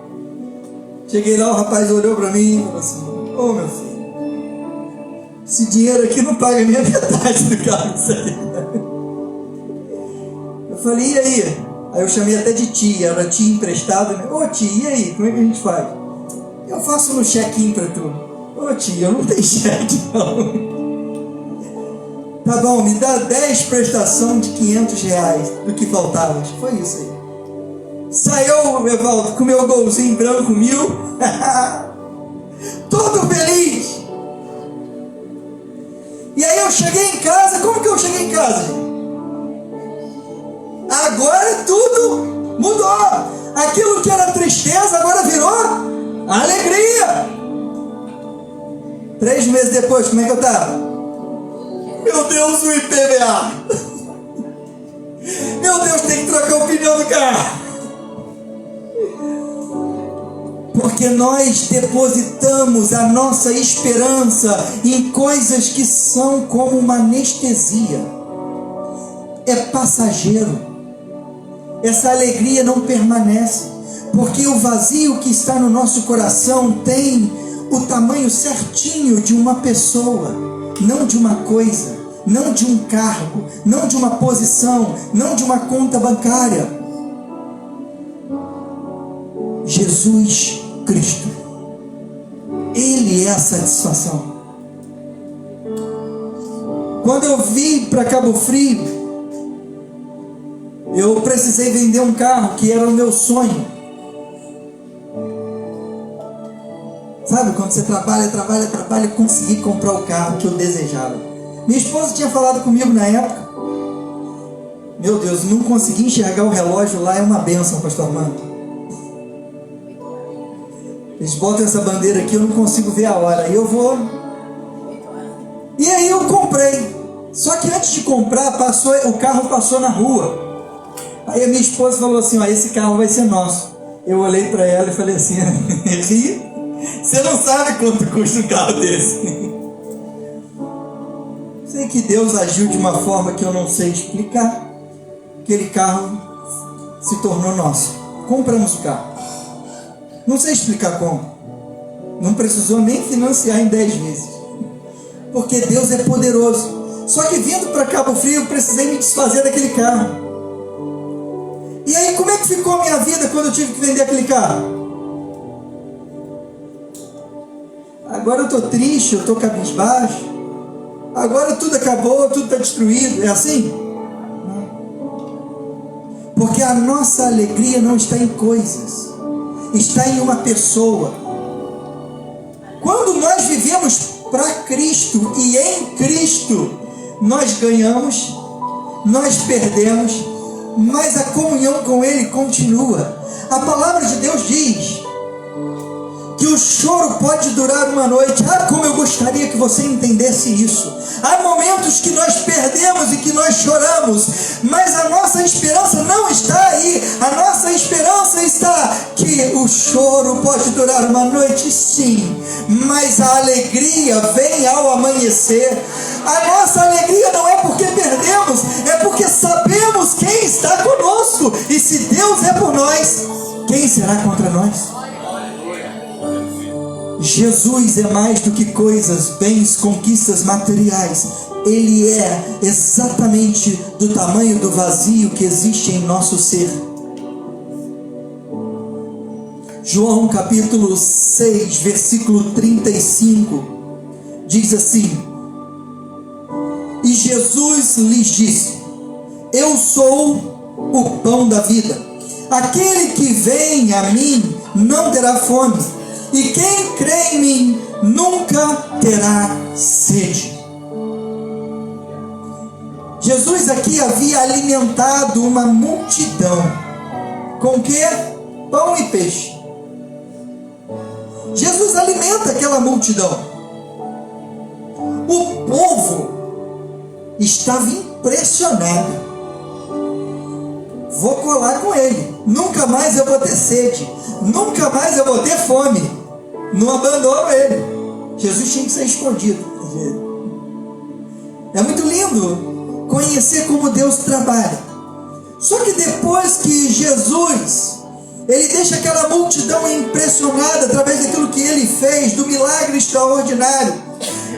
Cheguei lá, o rapaz olhou para mim e falou assim: ô meu filho, esse dinheiro aqui não paga nem a metade do carro que você tem. Eu falei: e aí? Aí eu chamei até de tia, era tia emprestada, né? Ô tia, e aí, como é que a gente faz? Eu faço no check-in para tu. Ô tia, eu não tenho cheque não. Tá bom, me dá 10 prestação de R$500 do que faltava. Acho que foi isso aí. Saiu, Evaldo, com meu golzinho branco 1000, todo feliz. E aí eu cheguei em casa. Como que eu cheguei em casa? Agora tudo mudou. Aquilo que era tristeza agora virou alegria. 3 meses depois, como é que eu estava? Meu Deus, o IPVA. Meu Deus, tem que trocar o pneu do carro. Porque nós depositamos a nossa esperança em coisas que são como uma anestesia. é passageiro. Essa alegria não permanece, porque o vazio que está no nosso coração tem o tamanho certinho de uma pessoa, não de uma coisa, não de um cargo, não de uma posição, não de uma conta bancária. Jesus Cristo, Ele é a satisfação. Quando eu vim para Cabo Frio, eu precisei vender um carro que era o meu sonho. Sabe, quando você trabalha, consegui comprar o carro que eu desejava. Minha esposa tinha falado comigo na época. Meu Deus, não consegui enxergar o relógio lá, é uma bênção, pastor Armando. Eles botam essa bandeira aqui, eu não consigo ver a hora. E eu vou... E aí eu comprei. Só que antes de comprar, o carro passou na rua. Aí a minha esposa falou assim, ó, esse carro vai ser nosso. Eu olhei para ela e falei assim, ri, você não sabe quanto custa um carro desse. Sei que Deus agiu de uma forma que eu não sei explicar. Aquele carro se tornou nosso. Compramos o carro. Não sei explicar como. Não precisou nem financiar em 10 vezes. Porque Deus é poderoso. Só que vindo para Cabo Frio, eu precisei me desfazer daquele carro. E aí, como é que ficou a minha vida quando eu tive que vender aquele carro? Agora eu estou triste, eu estou cabisbaixo. Agora tudo acabou, tudo está destruído. É assim? Não. Porque a nossa alegria não está em coisas. Está em uma pessoa. Quando nós vivemos para Cristo e em Cristo, nós ganhamos, nós perdemos, mas a comunhão com Ele continua. A palavra de Deus diz que o choro pode durar uma noite. Ah, como eu gostaria que você entendesse isso. Há momentos que nós perdemos e que nós choramos, mas a nossa esperança não está aí. A nossa esperança está que o choro pode durar uma noite, sim, mas a alegria vem ao amanhecer. A nossa alegria não é porque perdemos, é porque sabemos quem está conosco. E se Deus é por nós, quem será contra nós? Jesus é mais do que coisas, bens, conquistas materiais. Ele é exatamente do tamanho do vazio que existe em nosso ser. João capítulo 6, versículo 35, diz assim: E Jesus lhes disse: Eu sou o pão da vida. Aquele que vem a mim não terá fome, e quem crê em mim nunca terá sede. Jesus aqui havia alimentado uma multidão. Com o quê? Pão e peixe. Jesus alimenta aquela multidão. O povo estava impressionado. Vou colar com ele. Nunca mais eu vou ter sede. Nunca mais eu vou ter fome. Não abandono ele. Jesus tinha que ser escondido. É muito lindo conhecer como Deus trabalha. Só que depois que Jesus, ele deixa aquela multidão impressionada através daquilo que ele fez, do milagre extraordinário,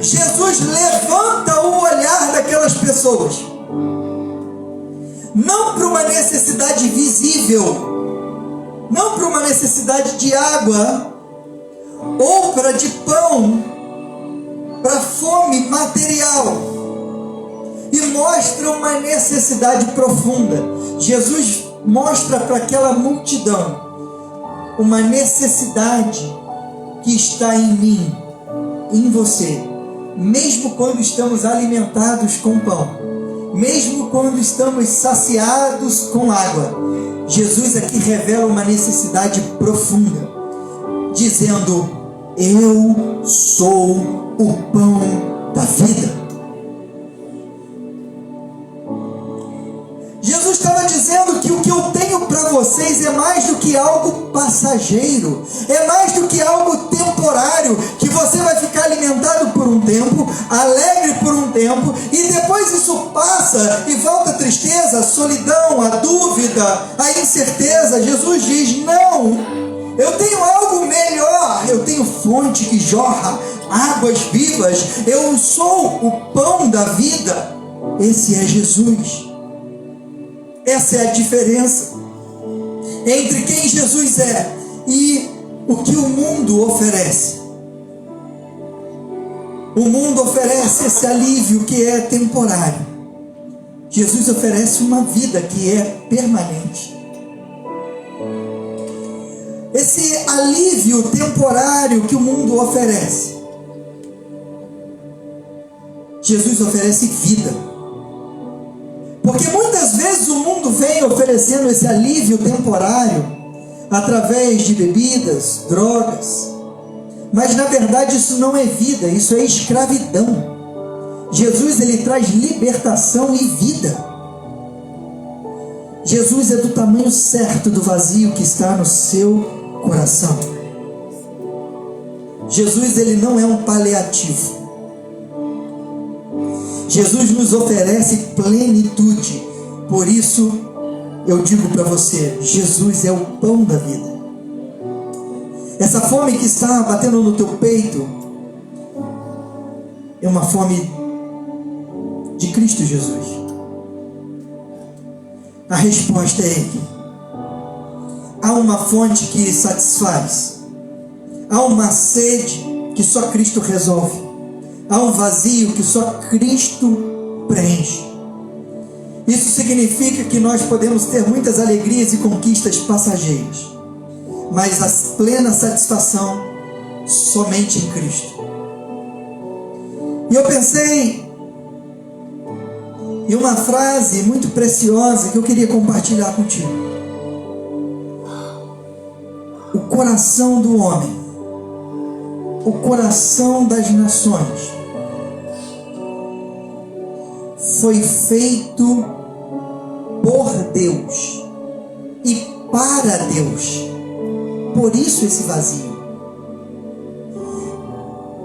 Jesus levanta o olhar daquelas pessoas, não para uma necessidade visível, não para uma necessidade de água, ou para de pão, para fome material, e mostra uma necessidade profunda. Jesus mostra para aquela multidão uma necessidade que está em mim, em você, mesmo quando estamos alimentados com pão, mesmo quando estamos saciados com água. Jesus aqui revela uma necessidade profunda, dizendo: Eu sou o pão da vida. Jesus estava dizendo que o que eu tenho digo para vocês, é mais do que algo passageiro, é mais do que algo temporário, que você vai ficar alimentado por um tempo, alegre por um tempo, e depois isso passa e volta a tristeza, a solidão, a dúvida, a incerteza. Jesus diz: não, eu tenho algo melhor, eu tenho fonte que jorra águas vivas, eu sou o pão da vida. Esse é Jesus. Essa é a diferença entre quem Jesus é e o que o mundo oferece. O mundo oferece esse alívio que é temporário. Jesus oferece uma vida que é permanente. Esse alívio temporário que o mundo oferece, Jesus oferece vida. Porque muitas vezes o mundo vem oferecendo esse alívio temporário através de bebidas, drogas. Mas na verdade isso não é vida, isso é escravidão. Jesus, ele traz libertação e vida. Jesus é do tamanho certo do vazio que está no seu coração. Jesus, ele não é um paliativo. Jesus nos oferece plenitude. Por isso eu digo para você, Jesus é o pão da vida. Essa fome que está batendo no teu peito é uma fome de Cristo Jesus. A resposta é Ele. Há uma fonte que satisfaz. Há uma sede que só Cristo resolve. Há um vazio que só Cristo preenche. Isso significa que nós podemos ter muitas alegrias e conquistas passageiras, mas a plena satisfação somente em Cristo. E eu pensei em uma frase muito preciosa que eu queria compartilhar contigo. O coração do homem, o coração das nações, foi feito por Deus e para Deus. Por isso esse vazio.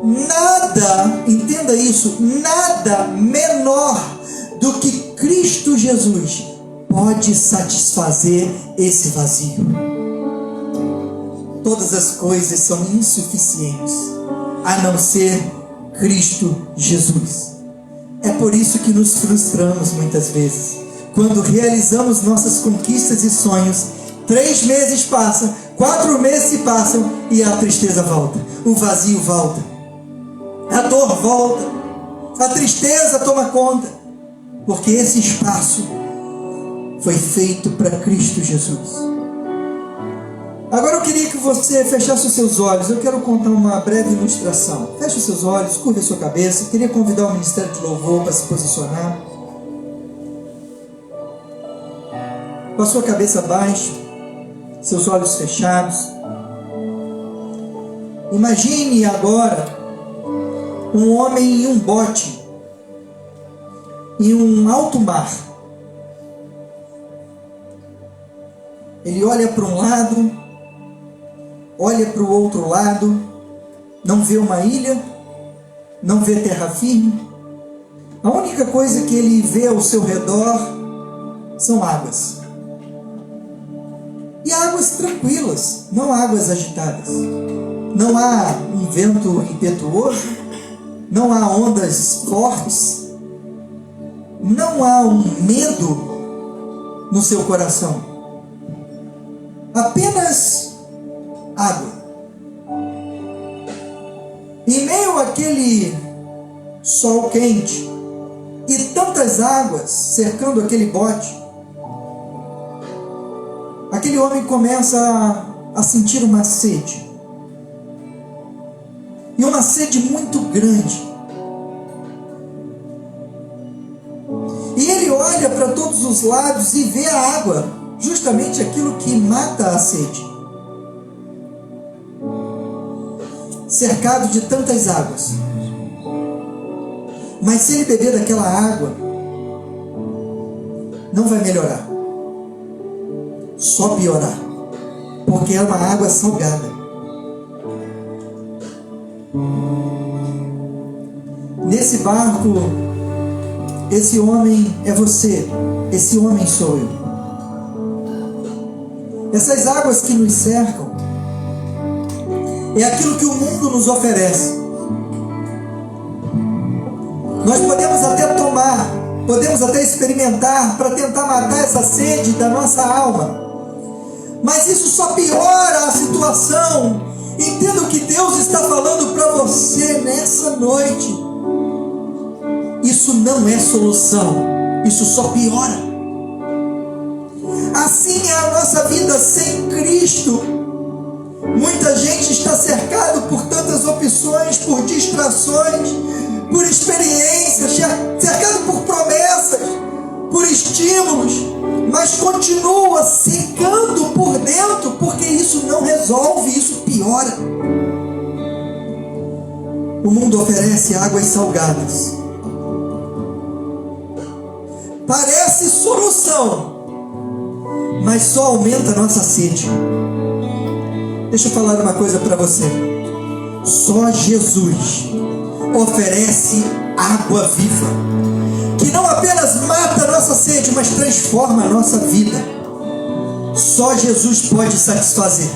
Nada, entenda isso, nada menor do que Cristo Jesus pode satisfazer esse vazio. Todas as coisas são insuficientes a não ser Cristo Jesus. É por isso que nos frustramos muitas vezes. Quando realizamos nossas conquistas e sonhos, 3 meses passam, 4 meses se passam e a tristeza volta, o vazio volta, a dor volta, a tristeza toma conta, porque esse espaço foi feito para Cristo Jesus. Agora eu queria que você fechasse os seus olhos. Eu quero contar uma breve ilustração. Feche os seus olhos, curva a sua cabeça. Eu queria convidar o Ministério de Louvor para se posicionar. Com a sua cabeça baixa, seus olhos fechados. Imagine agora um homem em um bote, em um alto mar. Ele olha para um lado, olha para o outro lado, não vê uma ilha, não vê terra firme. A única coisa que ele vê ao seu redor são águas. E águas tranquilas, não águas agitadas. Não há um vento impetuoso, não há ondas fortes, não há um medo no seu coração. Apenas água. Em meio àquele sol quente e tantas águas cercando aquele bote, aquele homem começa a sentir uma sede. E uma sede muito grande. E ele olha para todos os lados e vê a água, justamente aquilo que mata a sede. Cercado de tantas águas. Mas se ele beber daquela água, não vai melhorar. só piorar, porque é uma água salgada. Nesse barco, esse homem é você, esse homem sou eu. Essas águas que nos cercam é aquilo que o mundo nos oferece. Nós podemos até tomar, podemos até experimentar para tentar matar essa sede da nossa alma, mas isso só piora a situação. Entenda o que Deus está falando para você nessa noite. Isso não é solução, isso só piora. Assim é a nossa vida sem Cristo. Muita gente está cercado por tantas opções, por distrações, por experiências, cercado por promessas, por estímulos, mas continua secando por dentro, porque isso não resolve, isso piora. O mundo oferece águas salgadas. Parece solução, mas só aumenta a nossa sede. Deixa eu falar uma coisa para você. Só Jesus oferece água viva, que não apenas mata a nossa sede, mas transforma a nossa vida. Só Jesus pode satisfazer.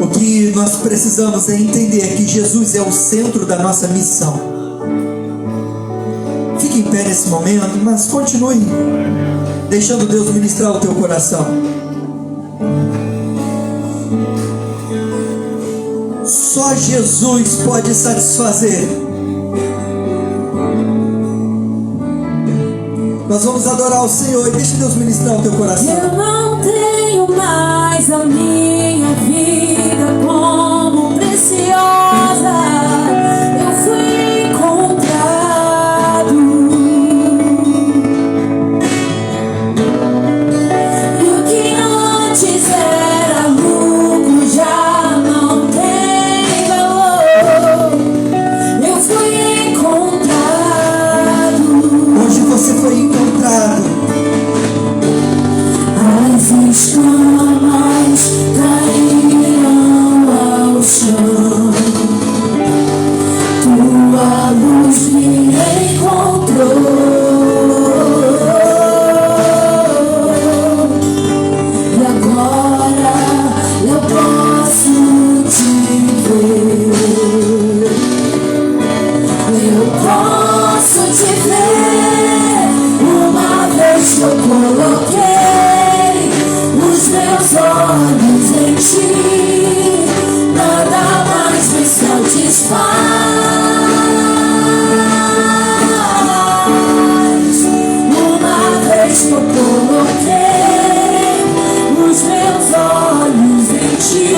O que nós precisamos é entender que Jesus é o centro da nossa missão. Fique em pé nesse momento, mas continue deixando Deus ministrar o teu coração. Só Jesus pode satisfazer. Nós vamos adorar o Senhor e deixa Deus ministrar o teu coração. Eu não tenho mais a minha vida como preciosa. Eu fui encontrado. E o que antes era lucro já não tem valor. Eu fui encontrado. Hoje você foi encontrado. As escamas caíram ao chão. Tua luz me encontrou. E agora eu posso te ver. Eu posso te ver. Uma vez que eu coloquei os meus olhos em ti, nada mais me satisfaz. Uma vez que eu coloquei os meus olhos em ti,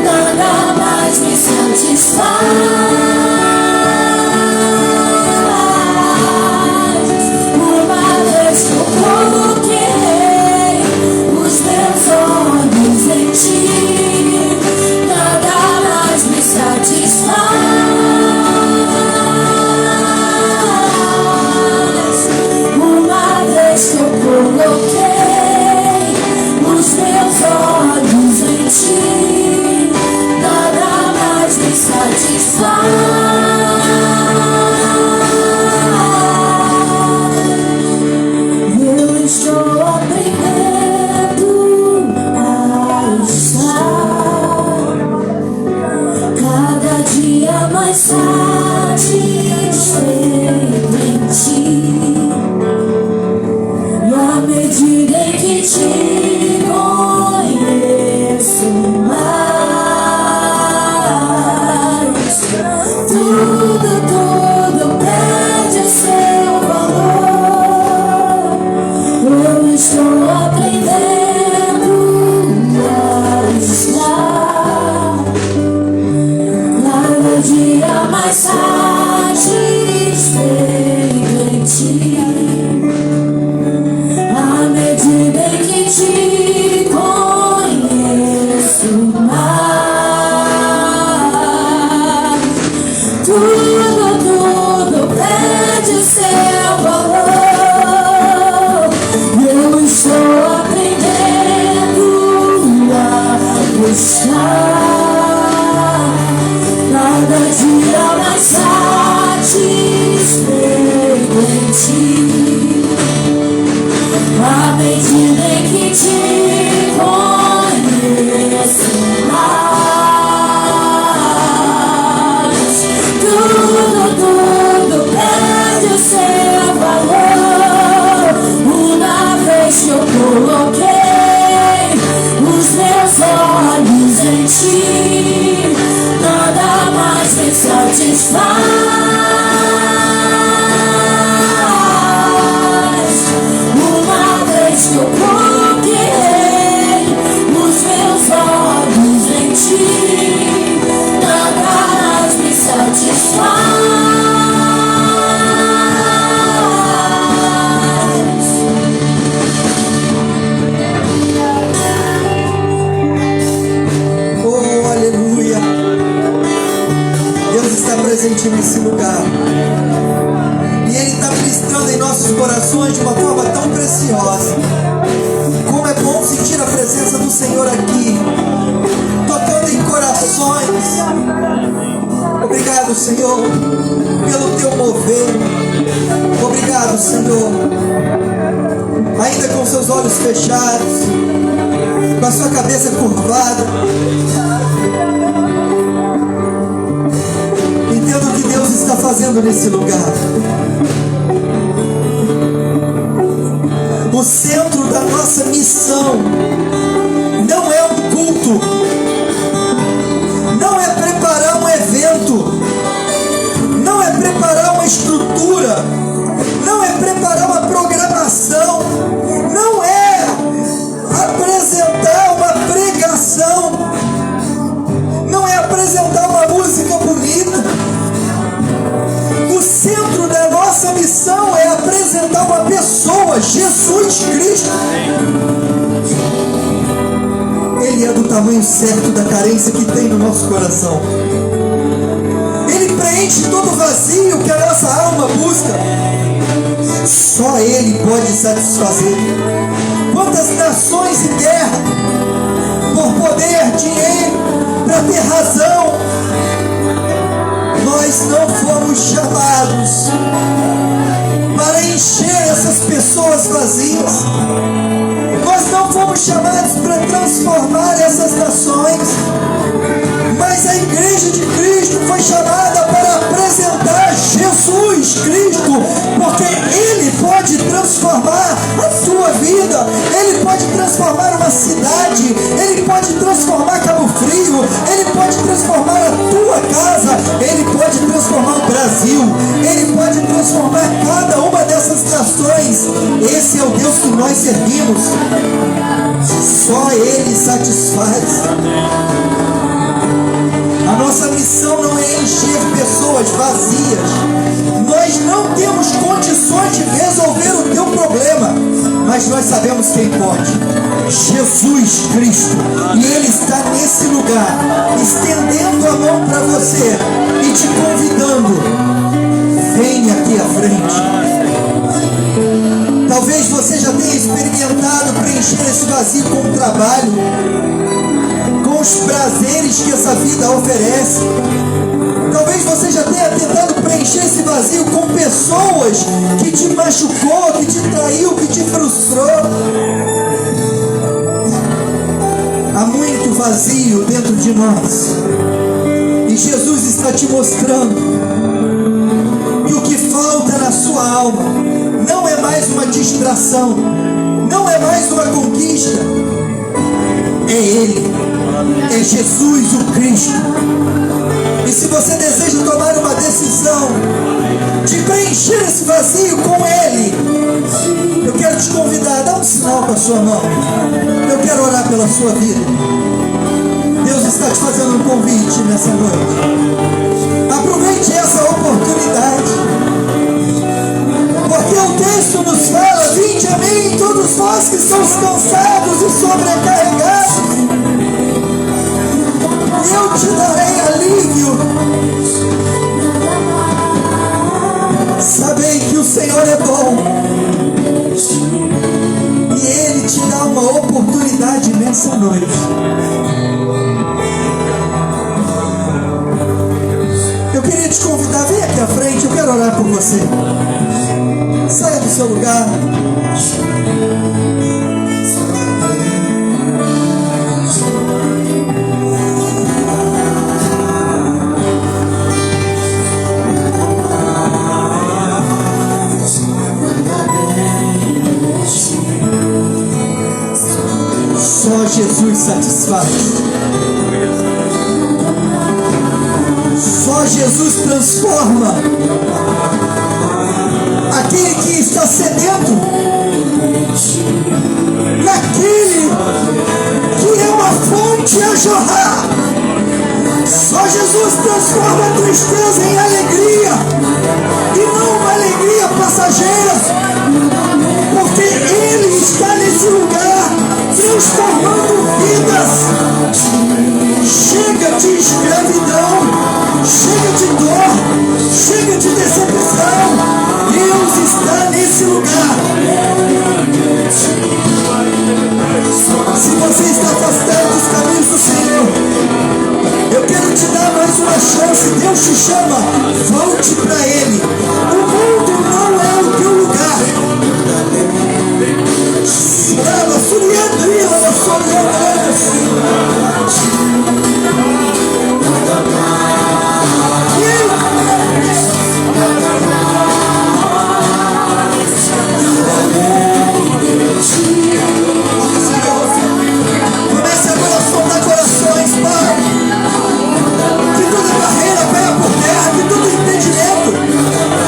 nada mais me satisfaz. Uma vez que eu coloquei os meus olhos em ti, nada mais me satisfaz. Uma vez à medida em que te conheço mais, tudo perde o seu valor. Uma vez que eu coloquei os meus olhos em ti, nada mais me satisfaz. Uma vez que eu coloquei os meus olhos em ti, nada mais me satisfaz. Oh, aleluia! Deus está presente nesse lugar. E Ele está ministrando em nossos corações de uma forma tão preciosa. Como é bom sentir a presença do Senhor aqui, tocando em corações. Obrigado, Senhor, pelo Teu mover. Obrigado, Senhor. Ainda com seus olhos fechados, com a sua cabeça curvada, entenda o que Deus está fazendo nesse lugar. O centro da nossa missão não é um culto, não é preparar um evento, não é preparar uma estrutura, não é preparar uma programação, não é apresentar uma pregação, não é apresentar uma música bonita. O centro da nossa missão é apresentar uma pessoa, Jesus Cristo. Ele é do tamanho certo da carência que tem no nosso coração. Ele preenche todo o vazio que a nossa alma busca. Só Ele pode satisfazer. Quantas nações em guerra, por poder, dinheiro, para ter razão, nós não fomos chamados para encher essas pessoas vazias. Nós não fomos chamados para transformar essas nações. Mas a igreja de Cristo foi chamada para apresentar Jesus Cristo, porque Ele pode transformar a tua vida, Ele pode transformar uma cidade, Ele pode transformar Cabo Frio, Ele pode transformar a tua casa, Ele pode transformar o Brasil, Ele pode transformar cada uma dessas nações. Esse é o Deus que nós servimos. Só Ele satisfaz. A nossa missão não é encher pessoas vazias. Nós não temos condições de resolver o teu problema, mas nós sabemos quem pode. Jesus Cristo. E Ele está nesse lugar, estendendo a mão para você e te convidando. Venha aqui à frente. Talvez você já tenha experimentado preencher esse vazio com o trabalho, com os prazeres que essa vida oferece. Talvez você já tenha tentado preencher esse vazio com pessoas que te machucou, que te traiu, que te frustrou. Há muito vazio dentro de nós. E Jesus está te mostrando que o que falta na sua alma não é mais uma distração, não é mais uma conquista. É Ele, é Jesus o Cristo. E se você deseja tomar uma decisão de preencher esse vazio com Ele, eu quero te convidar, dá um sinal com a sua mão. Eu quero orar pela sua vida. Deus está te fazendo um convite nessa noite. Aproveite essa oportunidade, porque o texto nos fala: vinde a mim todos vós que sois cansados e sobrecarregados, e eu te darei alívio. Sabei que o Senhor é bom, e Ele te dá uma oportunidade nessa noite. Eu queria te convidar, vem aqui à frente, eu quero orar por você. Saia do seu lugar. Só Jesus satisfaz. Só Jesus transforma. Aquele que está sedento naquele que é uma fonte a jorrar. Só Jesus transforma a tristeza em alegria, e não uma alegria passageira, porque Ele está nesse lugar transformando vidas. Chega de escravidão, chega de dor, chega de decepção. Deus está nesse lugar. Se você está afastado dos caminhos do Senhor, eu quero te dar mais uma chance. Deus te chama, volte para Ele. O mundo não é o teu lugar. Lava, suriandri, lava, comece agora a soltar corações, Pai. Que toda barreira caia por terra, que todo impedimento,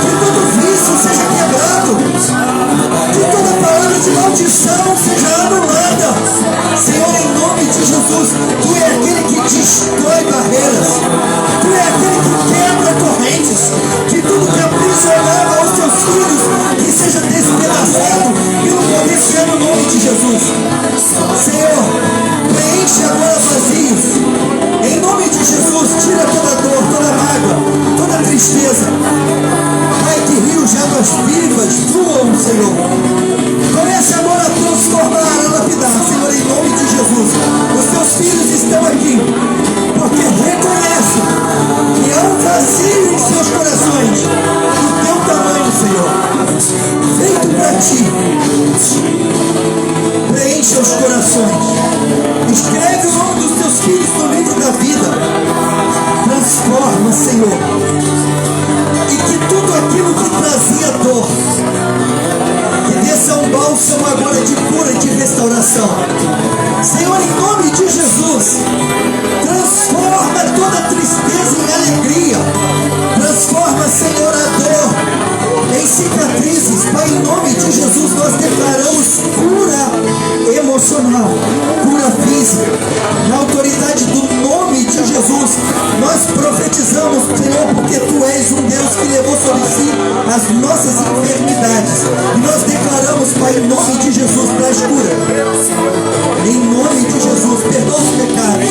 que todo vício seja quebrado, que toda palavra de maldição seja anulada. Senhor, em nome de Jesus, Tu é aquele que destrói barreiras, Tu é aquele que quebra correntes, que tudo que aprisionava aos Teus filhos, que seja despedaçado pelo poder que é no nome de Jesus. Senhor, preenche agora vazios. Em nome de Jesus, tira toda dor, toda mágoa, toda tristeza. Pai, que rios de águas vivas fluam, Senhor. Comece agora a transformar, a lapidar, Senhor, em nome de Jesus. Os Teus filhos estão aqui porque reconhecem que há um vazio em seus corações do Teu tamanho, Senhor, feito para Ti. Preencha os corações. Escreve o nome dos Teus filhos no livro da vida. Transforma, Senhor. E que tudo aquilo que trazia dor, que desça um bálsamo agora de cura e de restauração. Senhor, em nome de Jesus, transforma toda tristeza em alegria. Transforma, Senhor, a dor em cicatrizes. Pai, em nome de Jesus, nós declaramos cura emocional, cura física. Na autoridade do nome de Jesus, nós profetizamos, Senhor, porque Tu és um Deus que levou sobre si as nossas enfermidades. E nós declaramos, Pai, em nome de Jesus, traz cura. Em nome de Jesus, perdoa os pecados.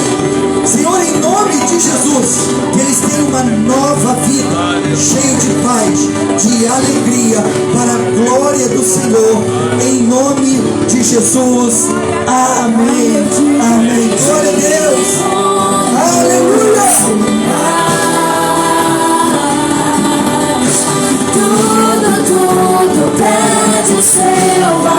Senhor, em nome de Jesus, que eles tenham uma nova vida, cheia de paz, de alegria, para a glória do Senhor. Em nome de Jesus. Amém. Amém. Glória a Deus. Aleluia. Tudo pede o seu